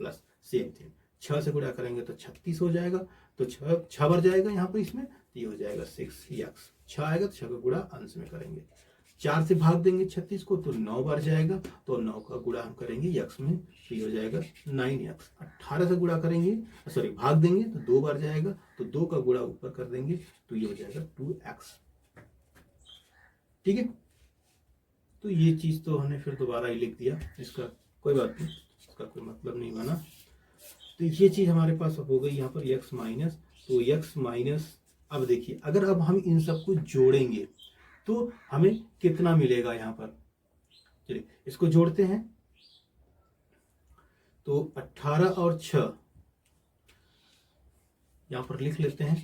प्लस सेम थिंग 6 से गुणा करेंगे तो 36 हो जाएगा, तो 6 बार जाएगा यहाँ पर इसमें, तो ये हो जाएगा 6x, 6 आएगा तो 6 का गुणा अंश में करेंगे। 4 से भाग देंगे 36 को तो 9 बार जाएगा, तो 9 का गुणा हम करेंगे x में, तो ये हो जाएगा 9x। 18 से गुणा करेंगे, सॉरी भाग देंगे तो 2 बार जाएगा, तो 2 का गुणा ऊपर कर देंगे तो ये हो जाएगा 2x। ठीक है, तो ये चीज तो हमने फिर दोबारा ही लिख दिया, इसका कोई बात नहीं, इसका कोई मतलब नहीं बना। तो ये चीज हमारे पास अब हो गई यहाँ पर x माइनस, तो x माइनस। अब देखिए अगर अब हम इन सबको जोड़ेंगे तो हमें कितना मिलेगा यहाँ पर, चलिए इसको जोड़ते हैं। तो 18 और 6 यहाँ पर लिख लेते हैं,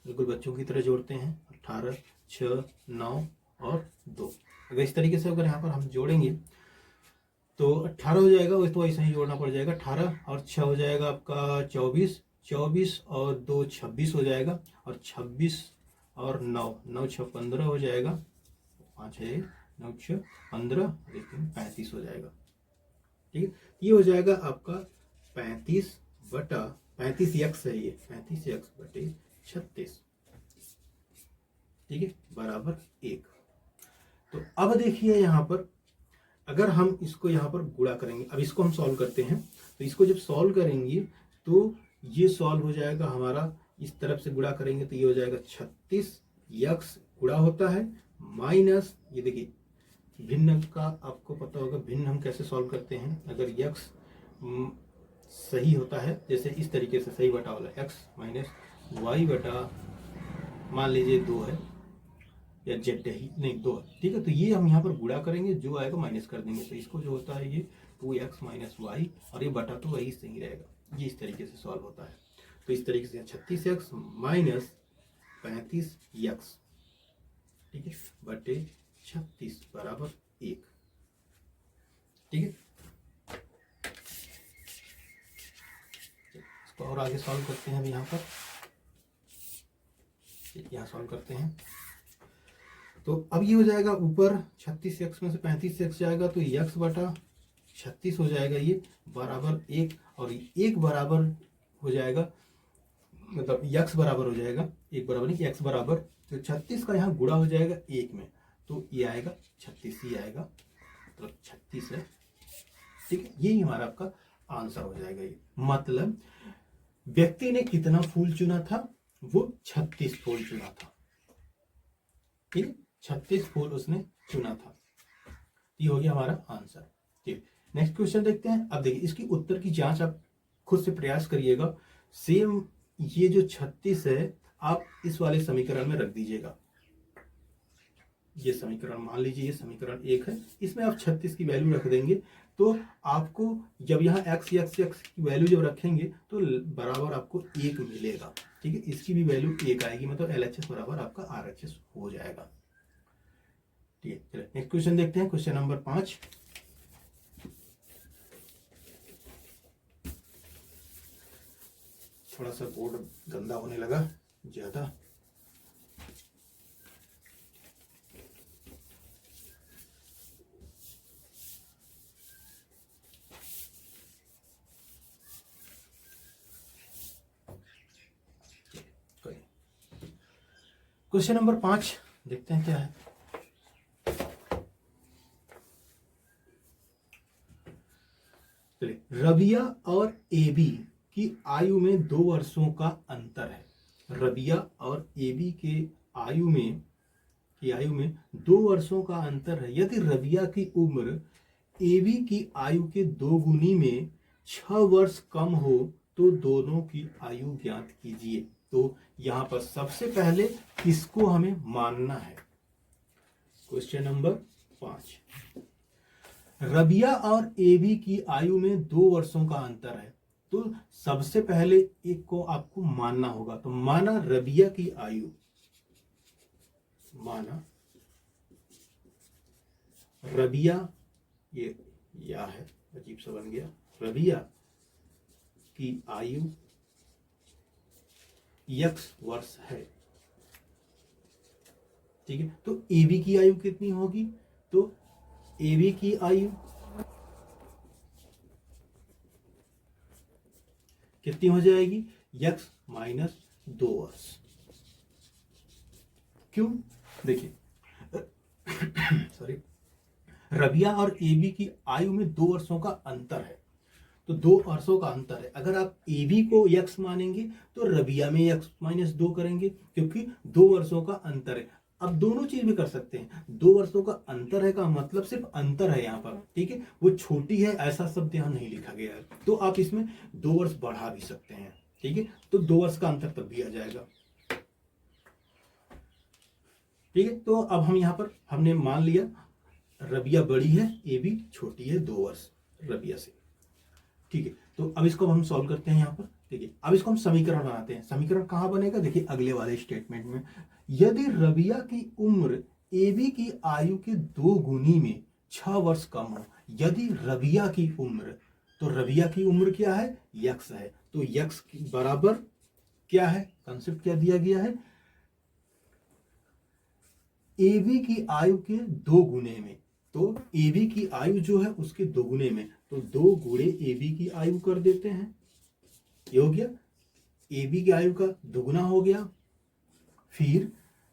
बिल्कुल बच्चों की तरह जोड़ते हैं। 18 6 9 और 2, अगर इस तरीके से अगर यहाँ पर हम जोड़ेंगे तो 18 हो जाएगा, तो ऐसा ही जोड़ना पड़ जाएगा। 18 और 6 हो जाएगा आपका 24, 24 और 2 26 हो जाएगा, और 26 और 9 9 6 15 हो जाएगा, 5 है 9 6 15 लेकिन 35 हो जाएगा। ठीक है, ये हो जाएगा आपका 35 बटा 35x है, ये 35x बटे 36। ठीक है, बराबर 1। तो अब देखिए यहाँ पर अगर हम इसको यहाँ पर गुणा करेंगे, अब इसको हम सॉल्व करते हैं, तो इसको जब सॉल्व करेंगे तो ये सॉल्व हो जाएगा हमारा, इस तरफ से गुणा करेंगे तो ये हो जाएगा 36x गुणा होता है माइनस, ये देखिए भिन्न का आपको पता होगा, भिन्न हम कैसे सॉल्व करते हैं। अगर x सही होता है, जैसे इस तरीके से सही बटा वाला x माइनस वाई बटा मान लीजिए 2 है या z ही नहीं 2 है, ठीक है। तो ये हम यहाँ पर गुणा करेंगे, जो आएगा माइनस कर देंगे, तो इसको जो होता है ये 2x माइनस वाई, और ये बटा तो वही सही रहेगा। ये इस तरीके से सॉल्व होता है। तो इस तरीके से 36x माइनस 35x, ठीक है, बटे 36 बराबर 1, ठीक है। इसको और आगे सॉल्व करते हैं। अभी यहाँ पर यहाँ सॉल्व करते हैं, तो अब ये हो जाएगा ऊपर 36x में से 35x जाएगा, तो x बटा 36 हो जाएगा, ये बराबर 1, और 1 बराबर हो जाएगा, मतलब x बराबर हो जाएगा 1 बराबर नहीं, x बराबर, तो 36 का यहाँ गुणा हो जाएगा 1 में, तो ये आएगा 36 ही आएगा, मतलब 36 है, ठीक है। यही हमारा आपका आंसर हो जाएगा। ये मतलब व्यक्ति ने कितना फूल चुना था, वो 36 फूल चुना था, ठीक है, 36 फूल उसने चुना था। ये हो गया हमारा आंसर, ठीक। नेक्स्ट क्वेश्चन देखते हैं। अब देखिए इसकी उत्तर की जांच आप खुद से प्रयास करिएगा। सेम ये जो 36 है आप इस वाले समीकरण में रख दीजिएगा। ये समीकरण मान लीजिए ये समीकरण 1 है, इसमें आप 36 की वैल्यू रख देंगे, तो आपको जब यहाँ x की वैल्यू जब रखेंगे तो बराबर आपको 1 मिलेगा, ठीक है। इसकी भी वैल्यू 1 आएगी, मतलब LHS बराबर आपका RHS हो जाएगा, ठीक है। चलिए नेक्स्ट क्वेश्चन देखते हैं। Question number 5। थोड़ा सा बोर्ड गंदा होने लगा ज्यादा। क्वेश्चन नंबर 5 देखते हैं क्या है। रबिया और एबी की आयु में 2 वर्षों का अंतर है। रबिया और एबी के आयु में 2 वर्षों का अंतर है। यदि रबिया की उम्र एबी की आयु के 2 गुनी में 6 वर्ष कम हो तो दोनों की आयु ज्ञात कीजिए। तो यहां पर सबसे पहले किसको हमें मानना है। क्वेश्चन नंबर 5, रबिया और एबी की आयु में 2 वर्षों का अंतर है, तो सबसे पहले एक को आपको मानना होगा। तो माना रबिया की आयु, माना रबिया, ये या है अजीब सा बन गया, रबिया की आयु x वर्ष है, ठीक है। तो एबी की आयु कितनी होगी, तो एबी की आयु कितनी हो जाएगी, x माइनस 2 वर्ष। क्यों, देखिए सॉरी, रबिया और एबी की आयु में 2 वर्षों का अंतर है, तो 2 वर्षों का अंतर है। अगर आप एबी को x मानेंगे तो रबिया में x माइनस 2 करेंगे, क्योंकि 2 वर्षों का अंतर है। अब दोनों चीज भी कर सकते हैं। 2 वर्षों का अंतर है का मतलब सिर्फ अंतर है यहाँ पर, ठीक है। वो छोटी है ऐसा शब्द यहाँ नहीं लिखा गया है, तो आप इसमें 2 वर्ष बढ़ा भी सकते हैं, ठीक है। तो 2 वर्ष का अंतर तब भी आ जाएगा, ठीक है। तो अब हम यहाँ पर हमने मान लिया रबिया बड़ी है, एबी छोटी है 2 वर्ष रबिया से, ठीक है। तो अब इसको हम सॉल्व करते हैं यहाँ पर, ठीक है। अब इसको हम समीकरण बनाते हैं। समीकरण कहाँ बनेगा, देखिए अगले वाले स्टेटमेंट में। यदि रबिया की उम्र एबी की आयु के 2 गुनी में 6 वर्ष कम हो, यदि रबिया की उम्र, तो रबिया की उम्र क्या है, x है, तो x बराबर क्या है, कंसेप्ट क्या दिया गया है, एबी की आयु के 2 गुने में, तो एबी की आयु जो है उसके 2 गुने में, तो 2 गुणे एबी की आयु कर देते हैं, ये हो गया, एबी की आयु का दुगुना हो गया। फिर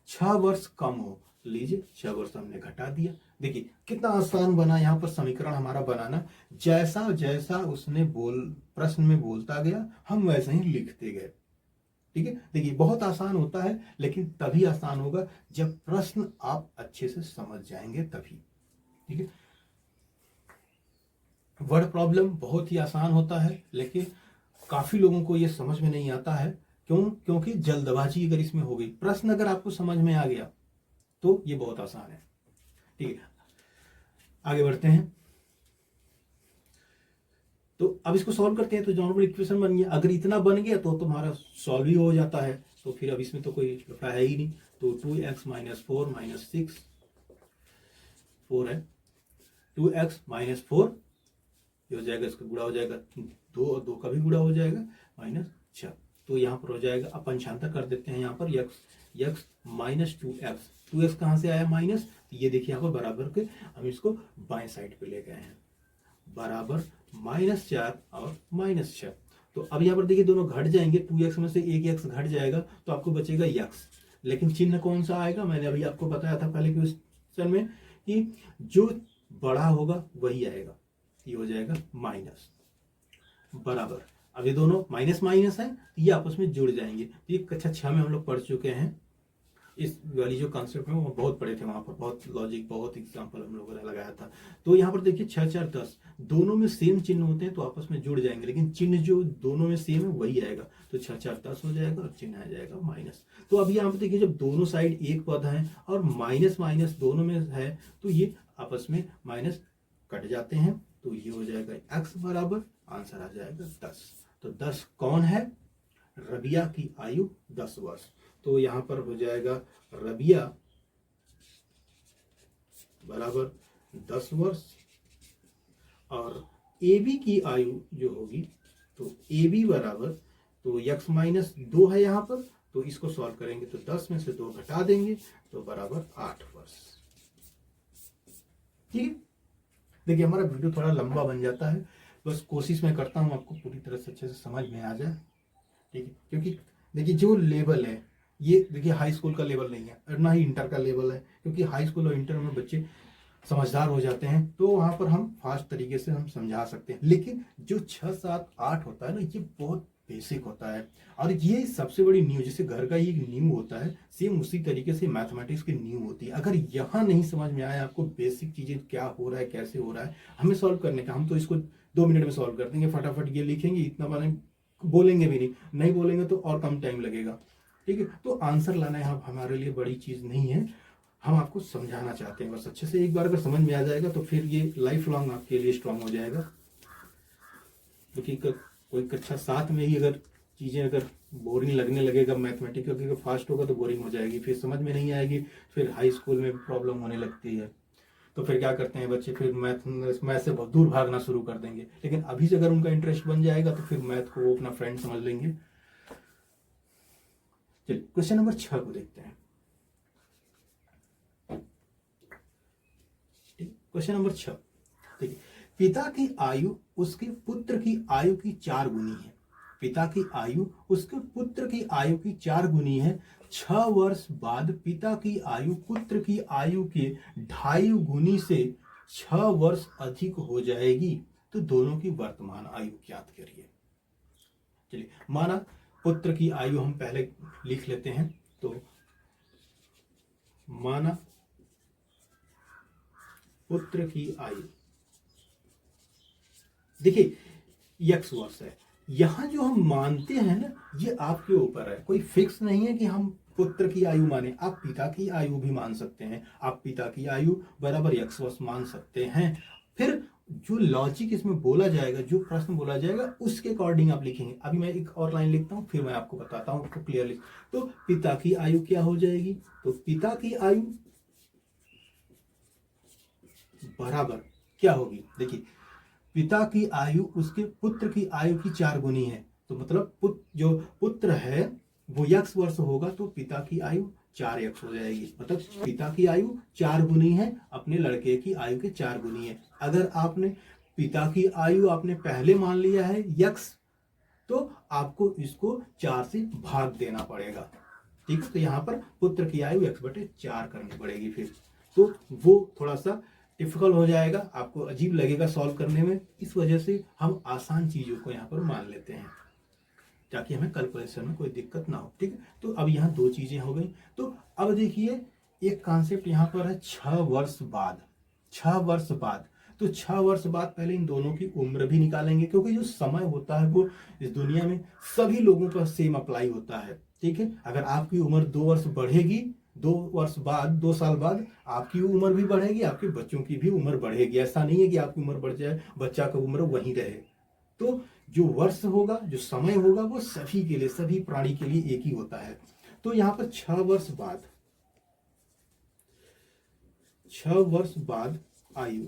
6 वर्ष कम हो, लीजिए 6 वर्ष हमने घटा दिया। देखिए कितना आसान बना यहाँ पर समीकरण हमारा बनाना। जैसा जैसा उसने प्रश्न में बोलता गया हम वैसे ही लिखते गए, ठीक है। देखिए बहुत आसान होता है, लेकिन तभी आसान होगा जब प्रश्न आप अच्छे से समझ जाएंगे तभी, ठीक है। वर्ड प्रॉब्लम बहुत ही आसान होता है, लेकिन काफी लोगों को ये समझ में नहीं आता है। क्योंकि जल्दबाजी अगर इसमें हो गई। प्रश्न अगर आपको समझ में आ गया तो ये बहुत आसान है। ठीक है, आगे बढ़ते हैं। तो अब इसको सॉल्व करते हैं। तो नॉर्मल इक्वेशन बन गया। अगर इतना बन गया तो तुम्हारा सॉल्व ही हो जाता है। तो फिर अब इसमें तो कोई लफड़ा है ही नहीं। तो 2x - 4 - 6 4 है। 2x - 4 ये हो जाएगा, इसका गुणा हो जाएगा 2 और 2 का भी गुणा हो जाएगा -6। तो यहाँ पर हो जाएगा, अब पंचांतर कर देते हैं। यहाँ पर x -2x 2x कहाँ से आया माइनस, ये देखिए यहाँ पर बराबर के हम इसको बाएं साइड पे ले गए हैं, बराबर -4 और -6। तो अब यहाँ पर देखिए दोनों घट जाएंगे। 2x में से एक x घट जाएगा तो आपको बचेगा x, लेकिन चिन्ह कौन सा आएगा, मैंने अभी आपको बताया था पहले क्वेश्चन में कि जो बड़ा होगा वही आएगा। ये हो जाएगा माइनस, बराबर। अब ये दोनों माइनस माइनस है, ये आपस में जुड़ जाएंगे। तो ये कक्षा 6 में हम लोग पढ़ चुके हैं। इस वाली जो कॉन्सेप्ट में वो बहुत पढ़े थे, वहां पर बहुत लॉजिक, बहुत एग्जांपल हम लोगों ने लगाया था। तो यहाँ पर देखिए 6 4 10 दोनों में सेम चिन्ह होते हैं तो आपस में जुड़ जाएंगे, लेकिन चिन्ह जो दोनों में सेम है वही आएगा। तो 6 4 10 हो जाएगा और चिन्ह आ जाएगा माइनस। तो अब यहाँ पर देखिए जब दोनों साइड एक पद है और माइनस माइनस दोनों में है तो ये आपस में माइनस कट जाते हैं। तो ये हो जाएगा x बराबर, आंसर आ जाएगा 10। तो 10 कौन है, रबिया की आयु 10 वर्ष। तो यहां पर हो जाएगा रबिया बराबर 10 वर्ष और AB की आयु जो होगी तो AB बराबर, तो x - 2 है यहाँ पर, तो इसको सॉल्व करेंगे तो 10 में से 2 घटा देंगे तो बराबर 8 वर्ष। ठीक है, देखिए हमारा वीडियो थोड़ा लंबा बन जाता है, बस कोशिश मैं करता हूँ आपको पूरी तरह से अच्छे से समझ में आ जाए। ठीक है, क्योंकि देखिए जो लेवल है ये देखिए हाई स्कूल का लेवल नहीं है और ना ही इंटर का लेवल है, क्योंकि हाई स्कूल और इंटर में बच्चे समझदार हो जाते हैं तो वहां पर हम फास्ट तरीके से हम समझा सकते हैं। लेकिन जो 6 7 8 होता है ना, ये बहुत बेसिक होता है और ये सबसे बड़ी नींव, जैसे घर का ये नींव होता है, सेम उसी तरीके से मैथमेटिक्स की नींव होती है। अगर यहाँ नहीं समझ में आया आपको बेसिक चीजें क्या हो रहा है, कैसे हो रहा है हमें सॉल्व करने का, हम तो इसको 2 मिनट में सॉल्व कर देंगे, फटाफट ये लिखेंगे, इतना बार बोलेंगे भी नहीं बोलेंगे तो और कम टाइम लगेगा। ठीक है, तो आंसर लाना है हमारे लिए बड़ी चीज नहीं है, हम आपको समझाना चाहते हैं बस अच्छे से। एक बार अगर समझ में आ जाएगा तो फिर ये लाइफ लॉन्ग आपके लिए स्ट्रांग हो जाएगा। क्योंकि कोई कक्षा 7 में ही अगर चीजें अगर बोरिंग लगने लगेगा मैथमेटिक्स, क्योंकि अगर फास्ट होगा तो बोरिंग हो जाएगी, फिर समझ में नहीं आएगी, फिर हाई स्कूल में प्रॉब्लम होने लगती है। तो फिर क्या करते हैं बच्चे, फिर मैथ से बहुत दूर भागना शुरू कर देंगे। लेकिन अभी से अगर उनका इंटरेस्ट बन जाएगा तो फिर मैथ को वो अपना फ्रेंड समझ लेंगे। चलिए क्वेश्चन नंबर 6 को देखते हैं। क्वेश्चन नंबर 6 देखिए, पिता की आयु उसके पुत्र की आयु की 4 गुनी है। पिता की आयु उसके पुत्र की आयु की 4 गुनी है। 6 वर्ष बाद पिता की आयु पुत्र की आयु के 2.5 गुनी से 6 वर्ष अधिक हो जाएगी। तो दोनों की वर्तमान आयु ज्ञात करिए। चलिए, माना पुत्र की आयु हम पहले लिख लेते हैं। तो माना पुत्र की आयु देखिए x वर्ष है। यहां जो हम मानते हैं ना, ये आपके ऊपर है, कोई फिक्स नहीं है कि हम पुत्र की आयु माने, आप पिता की आयु भी मान सकते हैं। आप पिता की आयु बराबर x वर्ष मान सकते हैं। फिर जो लॉजिक इसमें बोला जाएगा, जो प्रश्न बोला जाएगा उसके अकॉर्डिंग आप लिखेंगे। अभी मैं एक और लाइन लिखता हूं, फिर मैं आपको बताता हूं तो क्लियरली। तो पिता की आयु क्या हो जाएगी, तो पिता की आयु बराबर क्या होगी, देखिए पिता की आयु उसके पुत्र की आयु की 4 गुनी है। तो मतलब जो पुत्र है वो x वर्ष होगा तो पिता की आयु 4x हो जाएगी। मतलब पिता की आयु 4 गुनी है, अपने लड़के की आयु के 4 गुनी है। अगर आपने पिता की आयु आपने पहले मान लिया है x, तो आपको इसको 4 से भाग देना पड़ेगा। ठीक है, तो यहाँ पर पुत्र की आयु x/4 करनी पड़ेगी। फिर तो वो थोड़ा सा डिफिकल्ट हो जाएगा, आपको अजीब लगेगा सॉल्व करने में। इस वजह से हम आसान चीजों को यहाँ पर मान लेते हैं ताकि हमें कैलकुलेशन में कोई दिक्कत ना हो। ठीक है, तो अब यहाँ 2 चीजें हो गई। तो अब देखिए एक कॉन्सेप्ट यहाँ पर है 6 वर्ष बाद। 6 वर्ष बाद, तो 6 वर्ष बाद पहले इन दोनों की उम्र भी निकालेंगे, क्योंकि जो समय होता है वो इस दुनिया में सभी लोगों पर सेम अप्लाई होता है। ठीक है, अगर आपकी उम्र 2 वर्ष बढ़ेगी, 2 वर्ष बाद, 2 साल बाद आपकी उम्र भी बढ़ेगी, आपके बच्चों की भी उम्र बढ़ेगी। ऐसा नहीं है कि आपकी उम्र बढ़ जाए, बच्चा का उम्र वहीं रहे। तो जो वर्ष होगा, जो समय होगा, वो सभी के लिए, सभी प्राणी के लिए एक ही होता है। तो यहाँ पर 6 वर्ष बाद, 6 वर्ष बाद आयु,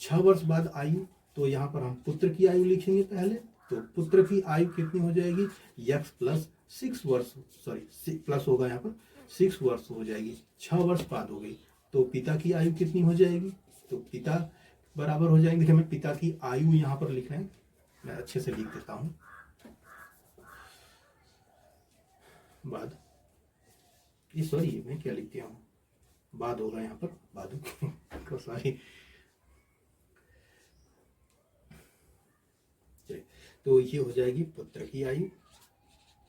6 वर्ष बाद आयु, तो यहाँ पर हम पुत्र की आयु लिखेंगे पहले। तो पुत्र की आयु कितनी हो जाएगी, x प्लस 6 वर्ष, सॉरी प्लस होगा यहाँ पर, 6 वर्ष हो जाएगी, 6 वर्ष बाद हो गई। तो पिता की आयु कितनी हो जाएगी, तो पिता बराबर हो जाएंगे, देखिए मैं पिता की आयु यहाँ पर लिख रहे हैं, मैं अच्छे से लिख देता हूं, बाद, ये सॉरी मैं क्या लिख दिया हूँ, बाद होगा यहाँ पर, बाद सॉरी। तो ये हो जाएगी पुत्र की आयु।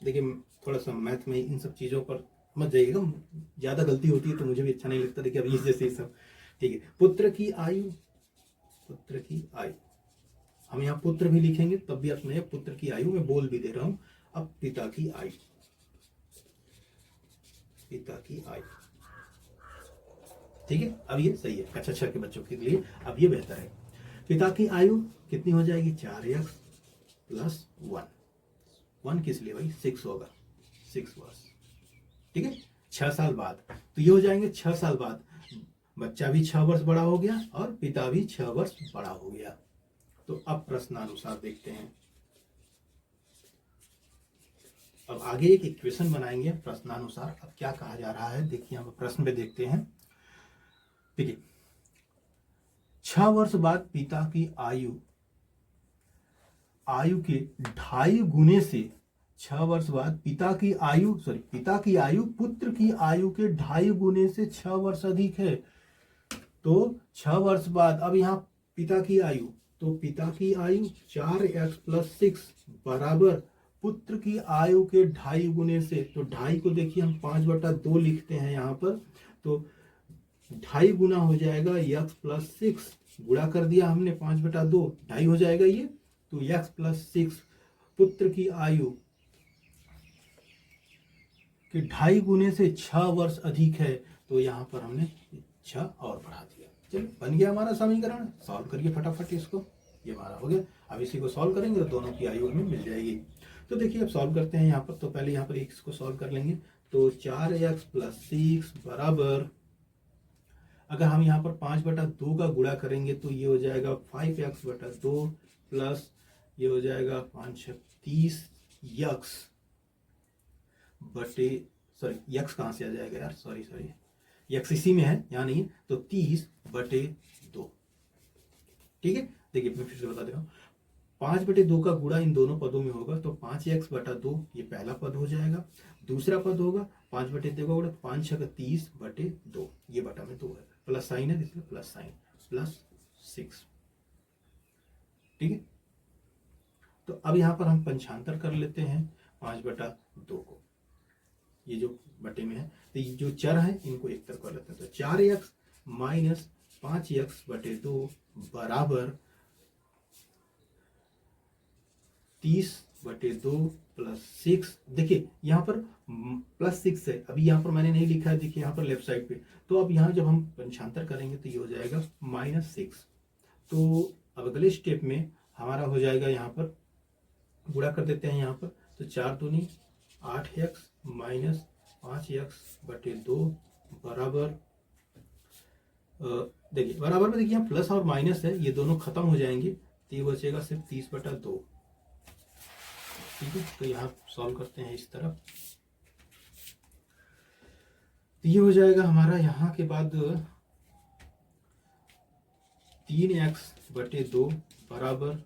देखिए थोड़ा सा मैथ में इन सब चीज़ों पर मत जाइएगा, ज़्यादा गलती होती है तो मुझे भी अच्छा नहीं लगता। देखिए अब इस जैसे सब, ठीक है, पुत्र की आयु, पुत्र की आयु, हम यहाँ पुत्र भी लिखेंगे तब भी अपने पुत्र की आयु में बोल भी दे रहा हूँ। अब पिता की आयु, पिता की आयु, ठीक है, अब ये सही है कक्षा 6 के बच्चों के लिए, अब ये बेहतर है। पिता की आयु कितनी हो जाएगी, 4x प्लस 1 किस लिए भाई, 6 होगा, 6 वर्ष, ठीक है, 6 साल बाद। तो ये हो जाएंगे 6 साल बाद, बच्चा भी 6 वर्ष बड़ा हो गया और पिता भी 6 वर्ष बड़ा हो गया। तो अब प्रश्नानुसार देखते हैं, अब आगे एक इक्वेशन बनाएंगे प्रश्नानुसार। अब क्या कहा जा रहा है, देखिए हम प्रश्न पे देखते हैं। देखिए 6 वर्ष बाद पिता की आयु, आयु के 2.5 गुने से, 6 वर्ष बाद पिता की आयु, सॉरी पिता की आयु पुत्र की आयु के 2.5 गुने से 6 वर्ष अधिक है। तो 6 वर्ष बाद, अब यहाँ पिता की आयु, तो पिता की आयु 4x प्लस 6 बराबर पुत्र की आयु के 2.5 गुने से, तो 2.5 को देखिए हम 5/2 लिखते हैं यहाँ पर, तो 2.5 गुना हो जाएगा x प्लस 6, गुणा कर दिया हमने 5/2, 2.5 हो जाएगा ये, तो x प्लस 6 पुत्र की आयु के 2.5 गुने से 6 वर्ष अधिक है। तो यहाँ पर हमने 6 और बढ़ा दिया। चलिए बन गया हमारा समीकरण, सॉल्व करिए फटाफट इसको, ये हमारा हो गया। अब इसी को सॉल्व करेंगे तो दोनों की आयु हमें मिल जाएगी। तो देखिए अब सॉल्व करते हैं यहाँ पर, तो पहले यहाँ पर इसको सॉल्व कर लेंगे। तो 4x प्लस 6 बराबर, अगर हम यहाँ पर 5/2 का गुणा करेंगे तो ये हो जाएगा 5x/2 प्लस ये हो जाएगा 5 30 x बटे, सॉरी x कहाँ से आ जाएगा यार, सॉरी x इसी में है, यहाँ नहीं है, तो 30/2, ठीक है। देखिए मैं फिर से बता दे रहा हूँ, 5/2 का गुणा इन दोनों पदों में होगा, तो 5x/2 ये पहला पद हो जाएगा, दूसरा पद होगा 5/2 का गुणा 5 × 30/2, ये बटा में 2 है, प्लस साइन है इसलिए प्लस साइन, प्लस 6, ठीक है। तो अब यहाँ पर हम पंचांतर कर लेते हैं 5/2 को, ये जो बटे में है, तो ये जो चर है इनको एक तरफ कर लेते हैं। तो 4x माइनस 5x/2 बराबर 30/2 प्लस 6। देखिए यहाँ पर प्लस 6 है, अभी यहाँ पर मैंने नहीं लिखा है, देखिए यहाँ पर लेफ्ट साइड पे, तो अब यहाँ जब हम पंचांतर करेंगे तो ये हो जाएगा -6। तो अब अगले स्टेप में हमारा हो जाएगा, यहाँ पर गुणा कर देते हैं यहाँ पर, तो 4 दूनी 8x माइनस 5x/2 बराबर, देखिए बराबर में देखिए यहाँ प्लस और माइनस है, ये दोनों खत्म हो जाएंगे, तो ये बचेगा सिर्फ 30/2, ठीक है। तो यहाँ सॉल्व करते हैं इस तरफ, तो ये हो जाएगा हमारा यहाँ के बाद 3x/2 बराबर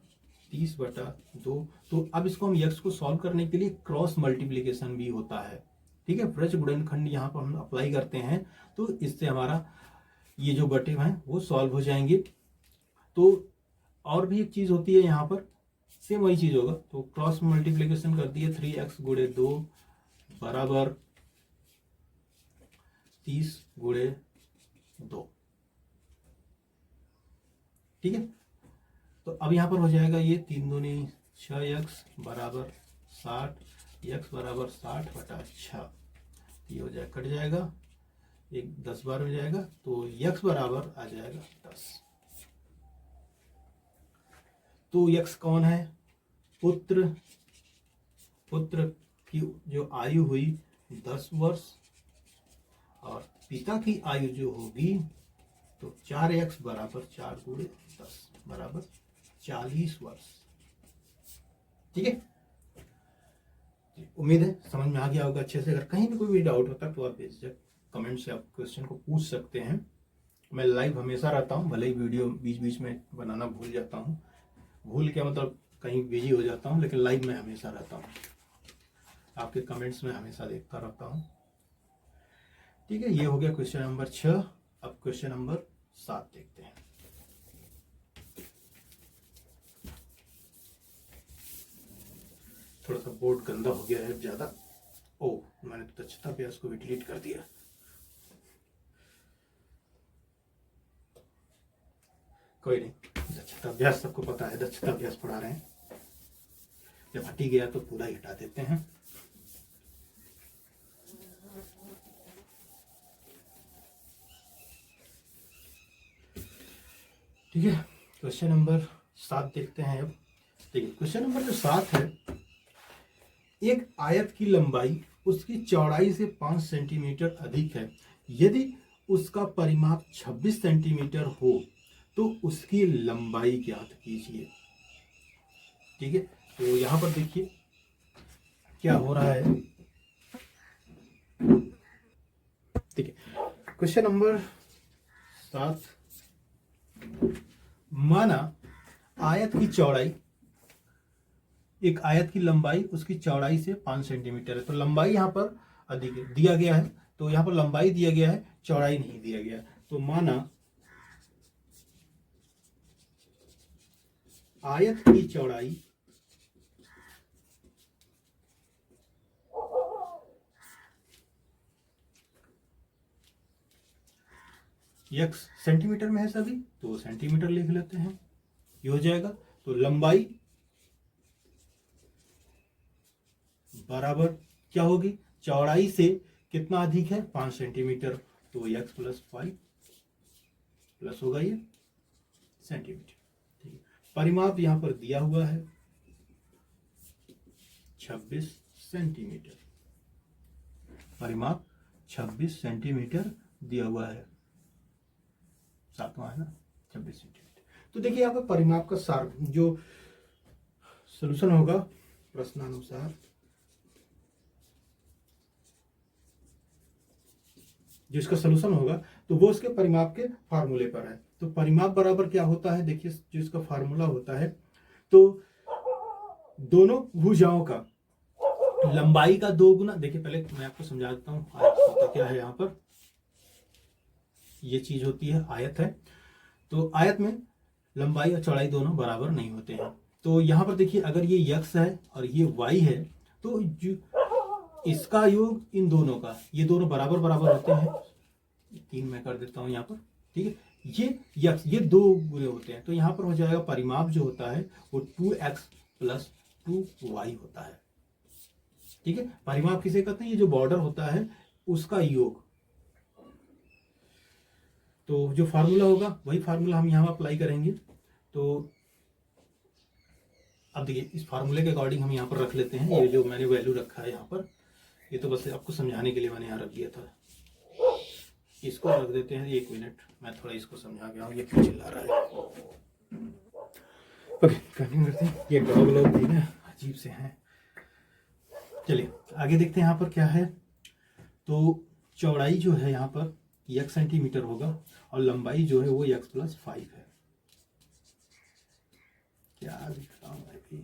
30/2। तो अब इसको हम x को सॉल्व करने के लिए क्रॉस मल्टीप्लिकेशन भी होता है, ठीक है, फ्रेच गुणनखंड यहाँ पर हम अप्लाई करते हैं, तो इससे हमारा ये जो बटे हैं वो सॉल्व हो जाएंगे। तो और भी एक चीज होती है यहाँ पर, सेम वही चीज होगा, तो क्रॉस मल्टीप्लिकेशन कर दिए 3x × 2 बराबर 30 × 2, ठीक है। तो अब यहाँ पर हो जाएगा ये 3 दूनी 6x बराबर 60, x बराबर 60/6, ये हो जाएगा, कट जाएगा, एक 10 बार हो जाएगा, तो x बराबर आ जाएगा 10। तो x कौन है? पुत्र, पुत्र की जो आयु हुई 10 वर्ष और पिता की आयु जो होगी तो 4x बराबर 4 गुणे 10 बराबर 40 वर्ष। ठीक है, उम्मीद है समझ में आ गया होगा अच्छे से। अगर कहीं भी कोई भी डाउट होता है तो आप बेझिझक कमेंट से आप क्वेश्चन को पूछ सकते हैं। मैं लाइव हमेशा रहता हूँ, भले ही वीडियो बीच बीच में बनाना भूल जाता हूँ, भूल क्या मतलब कहीं बिजी हो जाता हूँ, लेकिन लाइव में हमेशा रहता हूँ, आपके कमेंट्स में हमेशा देखता रहता हूँ। ठीक है, ये हो गया क्वेश्चन नंबर 6। अब क्वेश्चन नंबर 7 देखते हैं। थोड़ा सा बोर्ड गंदा हो गया है ज्यादा। ओ, मैंने तो दक्षता अभ्यास को भी डिलीट कर दिया। कोई नहीं, दक्षता अभ्यास सबको पता है, दक्षता अभ्यास पढ़ा रहे हैं, जब हट ही गया तो पूरा ही हटा देते हैं। ठीक है, क्वेश्चन नंबर 7 देखते हैं अब। देखिए क्वेश्चन नंबर जो 7 है, एक आयत की लंबाई उसकी चौड़ाई से 5 सेंटीमीटर अधिक है, यदि उसका परिमाप 26 सेंटीमीटर हो तो उसकी लंबाई ज्ञात कीजिए। ठीक है, तो यहां पर देखिए क्या हो रहा है। ठीक है, क्वेश्चन नंबर 7, माना आयत की चौड़ाई, एक आयत की लंबाई उसकी चौड़ाई से 5 सेंटीमीटर है। तो लंबाई यहां पर अधिक दिया गया है, तो यहां पर लंबाई दिया गया है, चौड़ाई नहीं दिया गया। तो माना आयत की चौड़ाई x सेंटीमीटर में है सभी, तो सेंटीमीटर लिख लेते हैं, ये हो जाएगा। तो लंबाई बराबर क्या होगी, चौड़ाई से कितना अधिक है, 5 सेंटीमीटर, तो x + 5 प्लस होगा ये सेंटीमीटर। ठीक है, परिमाप यहां पर दिया हुआ है 26 सेंटीमीटर, परिमाप 26 सेंटीमीटर दिया हुआ है, 7वां है ना, 26 सेंटीमीटर। तो देखिए यहाँ पर परिमाप का सार जो सॉल्यूशन होगा प्रश्नानुसार, जो इसका सॉल्यूशन होगा तो वो उसके परिमाप के फार्मूले पर है। तो परिमाप बराबर क्या होता है, देखिए जो इसका फार्मूला होता है, तो दोनों भुजाओं का लंबाई का 2 गुना, देखिए पहले मैं आपको समझा देता हूँ आयत होता क्या है। यहाँ पर ये चीज होती है, आयत है, तो आयत में लंबाई और चौड़ाई दोनों बराबर नहीं होते हैं। तो यहाँ पर देखिए अगर ये x है और ये y है, तो जो इसका योग इन दोनों का, ये दोनों बराबर बराबर होते हैं, 3 मैं कर देता हूँ यहाँ पर। ठीक है, ये x, ये 2 गुणे होते हैं, तो यहाँ पर हो जाएगा परिमाप जो होता है वो 2x + 2y होता है। ठीक है, परिमाप किसे कहते हैं, ये जो बॉर्डर होता है उसका योग। तो जो फार्मूला होगा वही फार्मूला हम यहाँ अप्लाई करेंगे। तो अब देखिए इस फार्मूले के अकॉर्डिंग हम यहाँ पर रख लेते हैं, ये जो मैंने वैल्यू रखा है यहाँ पर, ये तो बस आपको समझाने के लिए मैंने यहाँ रख दिया था, इसको रख देते हैं। 1 मिनट, मैं थोड़ा इसको समझा गया हूँ, ये क्यों चिल्ला रहा है। ओके, कंटिन्यू करते हैं। ये डॉग लोग भी ना अजीब से हैं। चलिए आगे देखते हैं यहाँ पर क्या है। तो चौड़ाई जो है यहाँ पर x सेंटीमीटर होगा और लंबाई जो है वो x + 5 है। क्या लिख रहा हूँ भाई,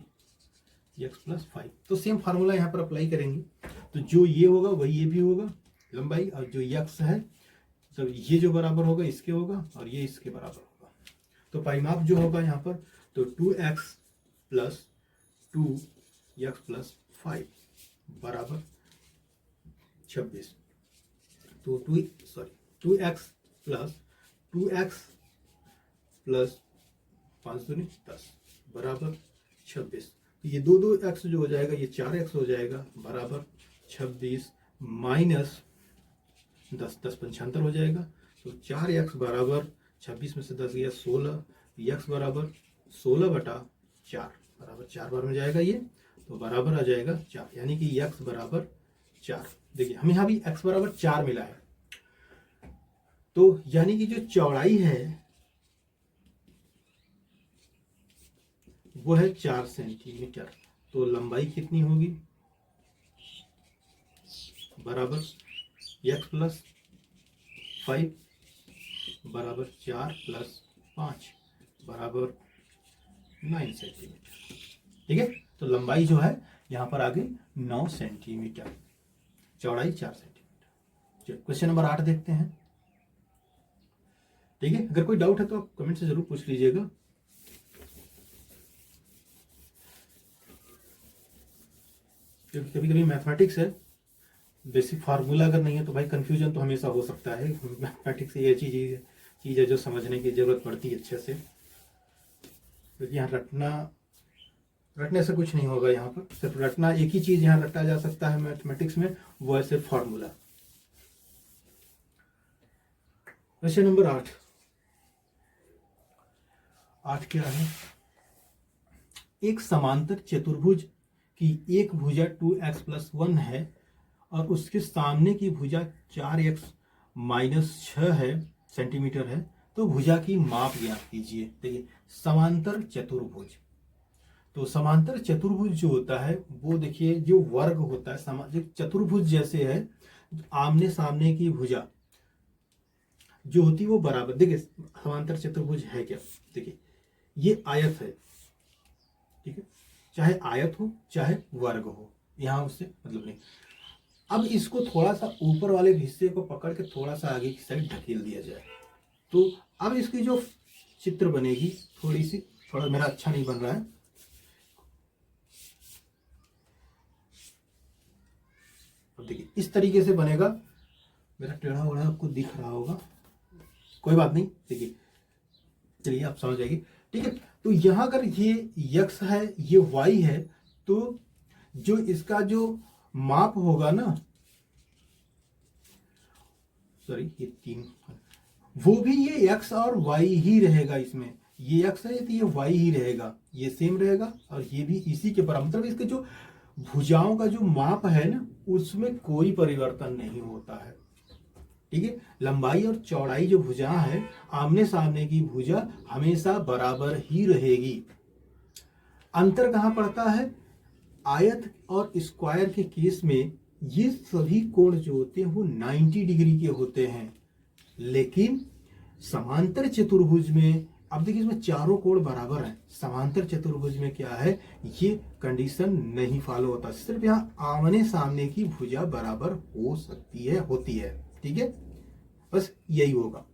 x + 5। तो सेम फार्मूला यहाँ पर अप्लाई करेंगे, तो जो ये होगा वही ये भी होगा लंबाई, और जो x है तो ये जो बराबर होगा इसके होगा और ये इसके बराबर होगा। तो परिमाप जो होगा यहाँ पर, तो 2x + 2x + 5 बराबर 26। तो 2x + 2x + 5 दूनी 10 बराबर 26। तो ये दो एक्स जो हो जाएगा ये 4x हो जाएगा बराबर 26 माइनस 10, 10 75 हो जाएगा। तो 4x बराबर 26 में से 10 गया 16, x बराबर 16/4 बराबर 4 बार में जाएगा ये, तो बराबर आ जाएगा 4, यानी कि x बराबर 4। देखिए हमें यहाँ भी x बराबर 4 मिला है, तो यानी कि जो चौड़ाई है वो है 4 सेंटीमीटर। तो लंबाई कितनी होगी बराबर x प्लस 5 बराबर 4 प्लस 5 बराबर 9 सेंटीमीटर। ठीक है, तो लंबाई जो है यहाँ पर आ गई 9 सेंटीमीटर, चौड़ाई 4 सेंटीमीटर। चलिए क्वेश्चन नंबर 8 देखते हैं। ठीक है, अगर कोई डाउट है तो आप कमेंट से जरूर पूछ लीजिएगा। क्योंकि कभी कभी मैथमेटिक्स है, बेसिक फार्मूला अगर नहीं है तो भाई कंफ्यूजन तो हमेशा हो सकता है। मैथमेटिक्स ये चीज़ है जो समझने की जरूरत पड़ती है अच्छे से, क्योंकि यहाँ रटने से कुछ नहीं होगा। यहाँ पर सिर्फ रटना, एक ही चीज़ यहाँ रटा जा सकता है मैथमेटिक्स में, वो है सिर्फ फार्मूला। क्वेश्चन नंबर 8 क्या है? एक समांतर चतुर्भुज की एक भुजा 2x + 1 है और उसके सामने की भुजा 4x - 6 है सेंटीमीटर है, तो भुजा की माप ज्ञात कीजिए। देखिए समांतर चतुर्भुज, तो समांतर चतुर्भुज जो होता है वो देखिए जो वर्ग होता है सामाजिक चतुर्भुज जैसे है, आमने सामने की भुजा जो होती है वो बराबर। देखिए समांतर चतुर्भुज है क्या, देखिए ये आयत है, ठीक है, चाहे आयत हो चाहे वर्ग हो, यहाँ उससे मतलब नहीं। अब इसको थोड़ा सा ऊपर वाले हिस्से को पकड़ के थोड़ा सा आगे की साइड ढकेल दिया जाए, तो अब इसकी जो चित्र बनेगी थोड़ा मेरा अच्छा नहीं बन रहा है, अब देखिए इस तरीके से बनेगा। मेरा टेढ़ा हो रहा है, आपको दिख रहा होगा, कोई बात नहीं। देखिए चलिए आप समझ जाएगी। ठीक है, तो यहां अगर ये x है ये y है, तो जो इसका जो माप होगा ना, सॉरी ये 3, वो भी ये x और y ही रहेगा। इसमें ये x है तो ये y ही रहेगा, ये सेम रहेगा और ये भी इसी के बराबर। मतलब इसके जो भुजाओं का जो माप है ना उसमें कोई परिवर्तन नहीं होता है। ठीक है, लंबाई और चौड़ाई जो भुजा है आमने सामने की भुजा हमेशा बराबर ही रहेगी। अंतर कहां पड़ता है? आयत और स्क्वायर के केस में ये सभी कोण जो होते हैं वो 90 डिग्री के होते हैं, लेकिन समांतर चतुर्भुज में अब देखिए इसमें चारों कोण बराबर हैं। समांतर चतुर्भुज में क्या है, ये कंडीशन नहीं फॉलो होता, सिर्फ यहाँ आमने सामने की भुजा बराबर हो सकती है, होती है। ठीक है, बस यही होगा,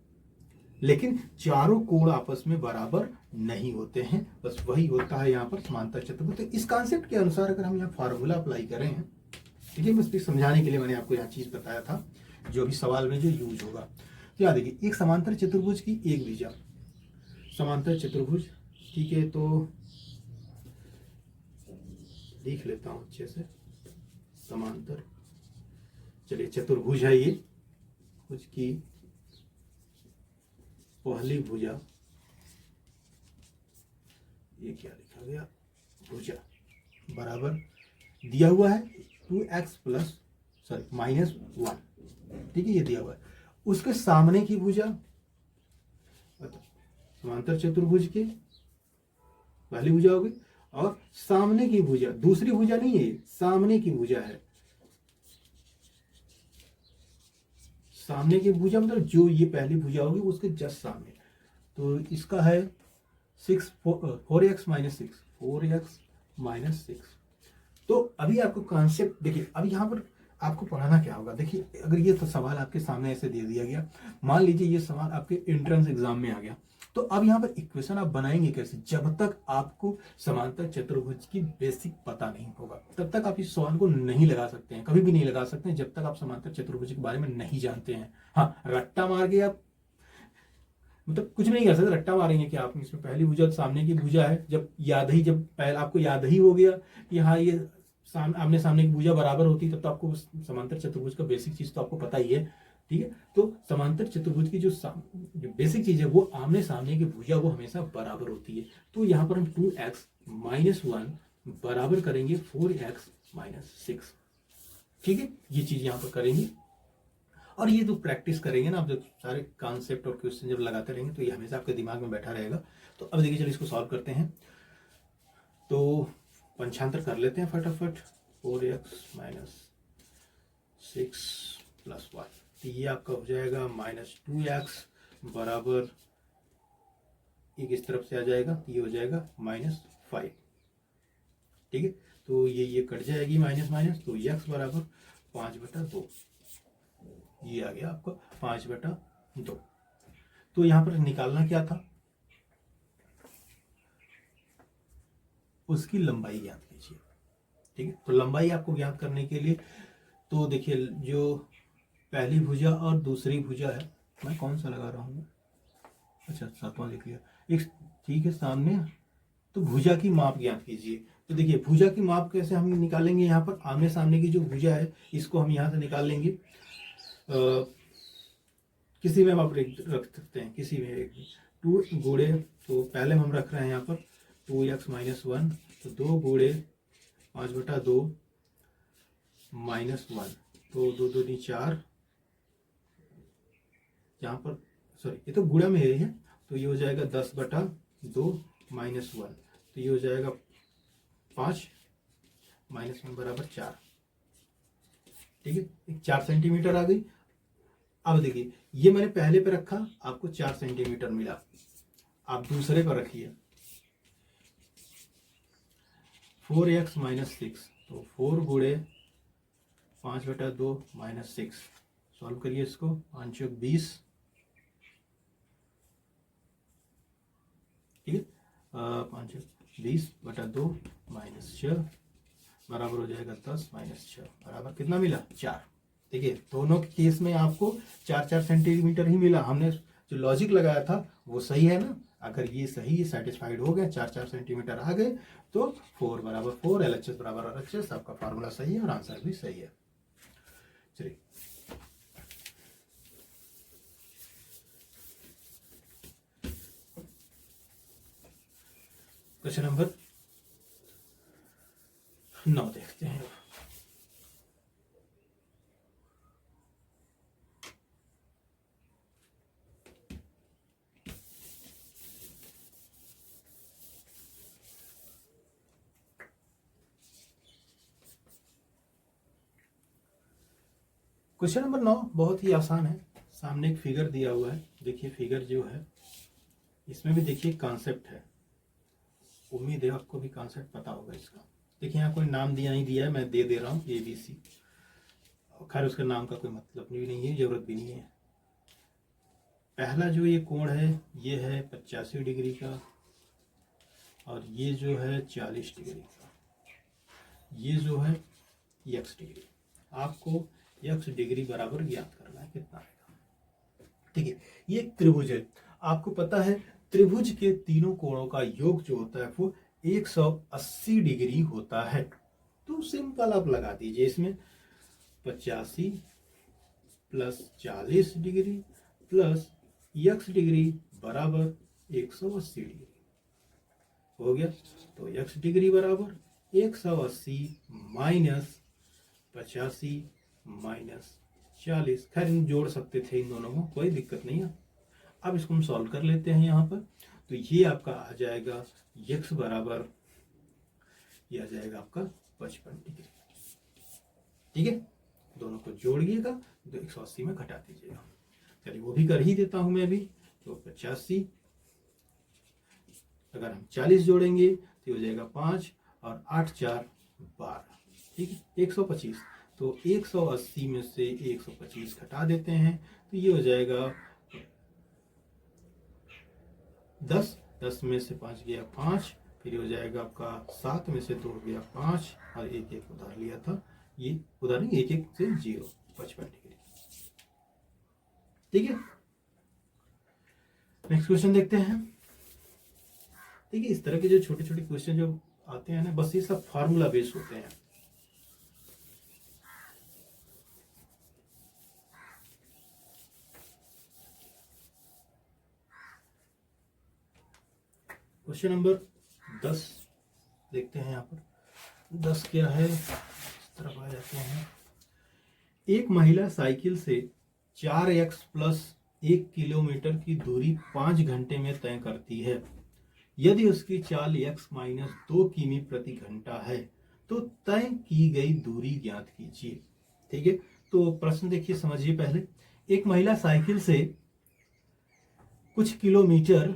लेकिन चारों कोण आपस में बराबर नहीं होते हैं, बस वही होता है यहाँ पर समांतर चतुर्भुज। तो इस कॉन्सेप्ट के अनुसार अगर हम यहाँ फार्मूला अप्लाई करें हैं, ठीक है, बस समझाने के लिए मैंने आपको यहाँ चीज बताया था जो भी सवाल में जो यूज होगा। तो याद देखिए एक समांतर चतुर्भुज की एक भुजा, समांतर चतुर्भुज, ठीक है, तो लिख लेता हूं अच्छे से, समांतर चलिए चतुर्भुज है ये, उसकी पहली भुजा, ये क्या लिखा गया, भुजा बराबर दिया हुआ है 2x + -1, ठीक है, ये दिया हुआ है। उसके सामने की भुजा, समांतर चतुर्भुज के पहली भुजा हो गई, और सामने की भुजा, दूसरी भुजा नहीं है, सामने की भुजा है। सामने की भुजा मतलब जो ये पहली भुजा होगी उसके जस्ट सामने, तो इसका है 4x - 6। तो अभी आपको कॉन्सेप्ट देखिए, अभी यहाँ पर आपको पढ़ाना क्या होगा। देखिए अगर ये तो सवाल आपके सामने ऐसे दे दिया गया, मान लीजिए ये सवाल आपके एंट्रेंस एग्जाम में आ गया, तो अब यहाँ पर इक्वेशन आप बनाएंगे कैसे? जब तक आपको समांतर चतुर्भुज की बेसिक पता नहीं होगा तब तक आप इस सवाल को नहीं लगा सकते हैं, कभी भी नहीं लगा सकते हैं जब तक आप समांतर चतुर्भुज के बारे में नहीं जानते हैं। हाँ, रट्टा मार के आप मतलब कुछ नहीं कर सकते, रट्टा मारेंगे कि आप इसमें पहली भुजा तो सामने की भुजा है, जब पहले आपको याद ही हो गया कि हाँ ये आमने सामने की भुजा बराबर होती है, तब तो आपको समांतर चतुर्भुज का बेसिक चीज तो आपको पता ही है। ठीक है, तो समांतर चतुर्भुज की जो बेसिक चीज है वो आमने सामने की भुजा वो हमेशा बराबर होती है। तो यहाँ पर हम 2x माइनस 1 बराबर करेंगे 4x माइनस 6। ठीक है, ये चीज यहाँ पर करेंगे और ये तो प्रैक्टिस करेंगे ना आप, जब सारे कॉन्सेप्ट और क्वेश्चन जब लगाते रहेंगे तो ये हमेशा आपके दिमाग में बैठा रहेगा। तो अब देखिए चलिए इसको सॉल्व करते हैं। तो पंचांतर कर लेते हैं फटाफट। 4x माइनस 6 प्लस 1, तो ये आपका हो जाएगा माइनस 2x बराबर, एक इस तरफ से आ जाएगा, ये हो जाएगा माइनस 5। ठीक है, तो ये कट जाएगी माइनस माइनस, तो x बराबर 5/2, ये आ गया आपका 5/2। तो यहां पर निकालना क्या था, उसकी लंबाई ज्ञात कीजिए। ठीक है, तो लंबाई आपको ज्ञात करने के लिए तो देखिए जो पहली भुजा और दूसरी भुजा है, मैं कौन सा लगा रहा हूँ, अच्छा 7वां लिख लिया, एक ठीक है सामने, तो भुजा की माप ज्ञात कीजिए। तो देखिए भुजा की माप कैसे हम निकालेंगे, यहाँ पर आमने सामने की जो भुजा है इसको हम यहाँ से निकाल लेंगे, किसी में आप रख सकते हैं, किसी में 2 गुणे, तो पहले हम रख रहे हैं यहाँ पर 2x माइनस 1, तो 2 गुणे 5/2 माइनस 1, तो 2 2 नी 4, यहाँ पर सॉरी ये तो गुणा में है, तो ये हो जाएगा 10/2 माइनस 1, तो ये हो जाएगा 5 माइनस 1 बराबर 4। ठीक है, 4 सेंटीमीटर आ गई। अब देखिए ये मैंने पहले पे रखा, आपको 4 सेंटीमीटर मिला, आप दूसरे पर रखिए 4x माइनस 6, तो 4 गुणे 5/2 माइनस 6, सॉल्व करिए इसको, 5 × 20। ठीक है, 5 × 20/2 माइनस 6 बराबर हो जाएगा 10 माइनस 6 बराबर कितना मिला, 4। देखिए दोनों के केस में आपको 4 सेंटीमीटर ही मिला, हमने जो लॉजिक लगाया था वो सही है ना। अगर ये सही सेटिस्फाइड हो गए, 4 सेंटीमीटर आ गए, तो 4 बराबर 4, LHS बराबर RHS, आपका फार्मूला सही है और आंसर भी सही है। चलिए क्वेश्चन नंबर 9 देखते हैं। क्वेश्चन नंबर 9 बहुत ही आसान है। सामने एक फिगर दिया हुआ है, देखिए फिगर जो है इसमें भी देखिए कॉन्सेप्ट है, उम्मीद है आपको भी कॉन्सेप्ट पता होगा इसका। देखिए यहाँ कोई नाम दिया नहीं दिया है, मैं दे रहा हूँ ABC, खैर उसके नाम का कोई मतलब भी नहीं है, जरूरत भी नहीं है। पहला जो ये कोण है ये है 85 डिग्री का, और ये जो है 40 डिग्री का, ये जो है x डिग्री। आपको x डिग्री बराबर ज्ञात करना है, कितना आएगा। ठीक है, ये एक त्रिभुज है, आपको पता है त्रिभुज के तीनों कोणों का योग जो होता है वो 180 डिग्री होता है। तो सिंपल आप लगा दीजिए इसमें 85 plus 40 degree plus x degree बराबर 180 डिग्री हो गया। तो x डिग्री बराबर 180 माइनस 85 माइनस 40, खैर जोड़ सकते थे इन दोनों को, कोई दिक्कत नहीं है। अब इसको हम सॉल्व कर लेते हैं यहाँ पर, तो ये आपका आ जाएगा x बराबर, ये आ जाएगा आपका 55 डिग्री। ठीक है, दोनों को जोड़िएगा तो 180 में घटा दीजिएगा। चलिए वो भी कर ही देता हूं मैं भी, तो 85, अगर हम 40 जोड़ेंगे तो हो जाएगा 5 और 8 4 12। ठीक है, 125, तो 180 में से 125 घटा देते हैं, तो ये हो जाएगा 10 में से 5 गया 5, फिर हो जाएगा आपका 7 में से 2 गया 5, और 1 उधार लिया था, ये उधार नहीं, 1 से 0, 55 डिग्री। ठीक है, नेक्स्ट क्वेश्चन देखते हैं। देखिए इस तरह के जो छोटे छोटे क्वेश्चन जो आते हैं ना, बस ये सब फार्मूला बेस होते हैं। क्वेश्चन नंबर 10 देखते हैं। यहाँ पर 10 क्या है, इस तरफ आ जाते हैं। एक महिला साइकिल से 4x प्लस 1 किलोमीटर की दूरी 5 घंटे में तय करती है। यदि उसकी चाल x माइनस 2 किमी प्रति घंटा है तो तय की गई दूरी ज्ञात कीजिए। ठीक है, तो प्रश्न देखिए, समझिए पहले। एक महिला साइकिल से कुछ किलोमीटर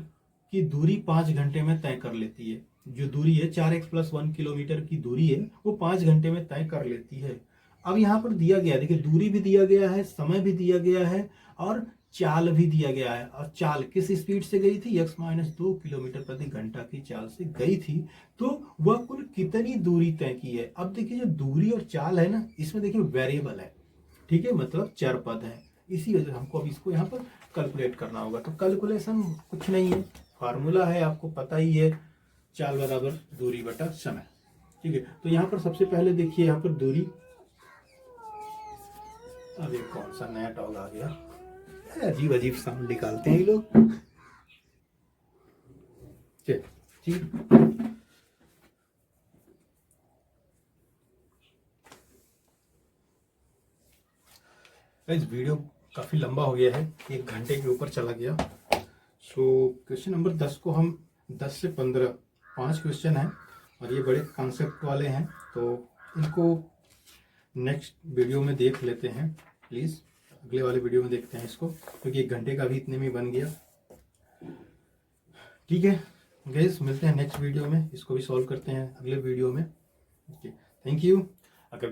की दूरी 5 घंटे में तय कर लेती है। जो दूरी है 4x प्लस 1 किलोमीटर की दूरी है, वो 5 घंटे में तय कर लेती है। अब यहाँ पर दिया गया, देखिए दूरी भी दिया गया है, समय भी दिया गया है, और चाल भी दिया गया है। और चाल किस स्पीड से गई थी, x माइनस 2 किलोमीटर प्रति घंटा की चाल से गई थी। तो वह कुल कितनी दूरी तय की है। अब देखिए जो दूरी और चाल है ना, इसमें देखिए वेरिएबल है, ठीक है, मतलब चर पद है। इसी वजह से हमको अब इसको यहाँ पर कैलकुलेट करना होगा। तो कैलकुलेशन कुछ नहीं है, फार्मूला है, आपको पता ही है, चाल बराबर दूरी बटा समय। ठीक है, तो यहाँ पर सबसे पहले देखिए यहाँ पर दूरी। अब एक कौन सा नया टॉग आ गया, अजीब अजीब साउंड निकालते हैं ये लोग। ठीक, इस वीडियो काफी लंबा हो गया है, 1 घंटे के ऊपर चला गया। सो क्वेश्चन नंबर 10 को हम 10 से 15 5 क्वेश्चन हैं, और ये बड़े कॉन्सेप्ट वाले हैं, तो इनको नेक्स्ट वीडियो में देख लेते हैं प्लीज़। अगले वाले वीडियो में देखते हैं इसको, क्योंकि 1 घंटे का भी इतने में बन गया। ठीक है गाइस, मिलते हैं नेक्स्ट वीडियो में, इसको भी सॉल्व करते हैं अगले वीडियो में। Okay, thank you. अगर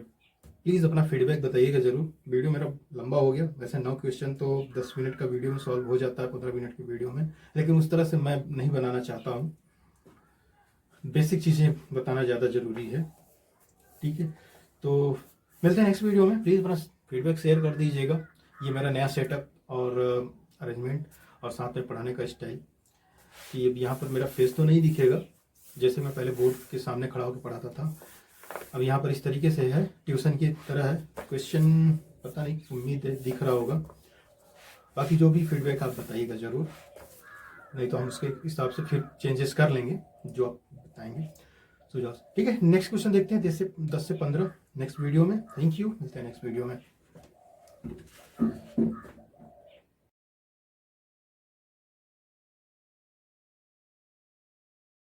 प्लीज़ अपना फीडबैक बताइएगा ज़रूर। वीडियो मेरा लंबा हो गया, वैसे 9 क्वेश्चन तो 10 मिनट का वीडियो में सॉल्व हो जाता है, 15 मिनट की वीडियो में, लेकिन उस तरह से मैं नहीं बनाना चाहता हूँ। बेसिक चीज़ें बताना ज़्यादा ज़रूरी है। ठीक है, तो मिलते हैं नेक्स्ट वीडियो में। प्लीज़ अपना फीडबैक शेयर कर दीजिएगा। ये मेरा नया सेटअप और अरेंजमेंट और साथ में पढ़ाने का स्टाइल, कि अब यहाँ पर मेरा फेस तो नहीं दिखेगा, जैसे मैं पहले बोर्ड के सामने खड़ा होकर पढ़ाता था। अब यहाँ पर इस तरीके से है, ट्यूशन की तरह है। क्वेश्चन पता नहीं, उम्मीद है दिख रहा होगा। बाकी जो भी फीडबैक आप बताइएगा ज़रूर, नहीं तो हम उसके हिसाब से फिर चेंजेस कर लेंगे जो आप बताएंगे। सुझाव, ठीक है। नेक्स्ट क्वेश्चन देखते हैं 10 से 15 नेक्स्ट वीडियो में। थैंक यू, मिलते हैं नेक्स्ट वीडियो में।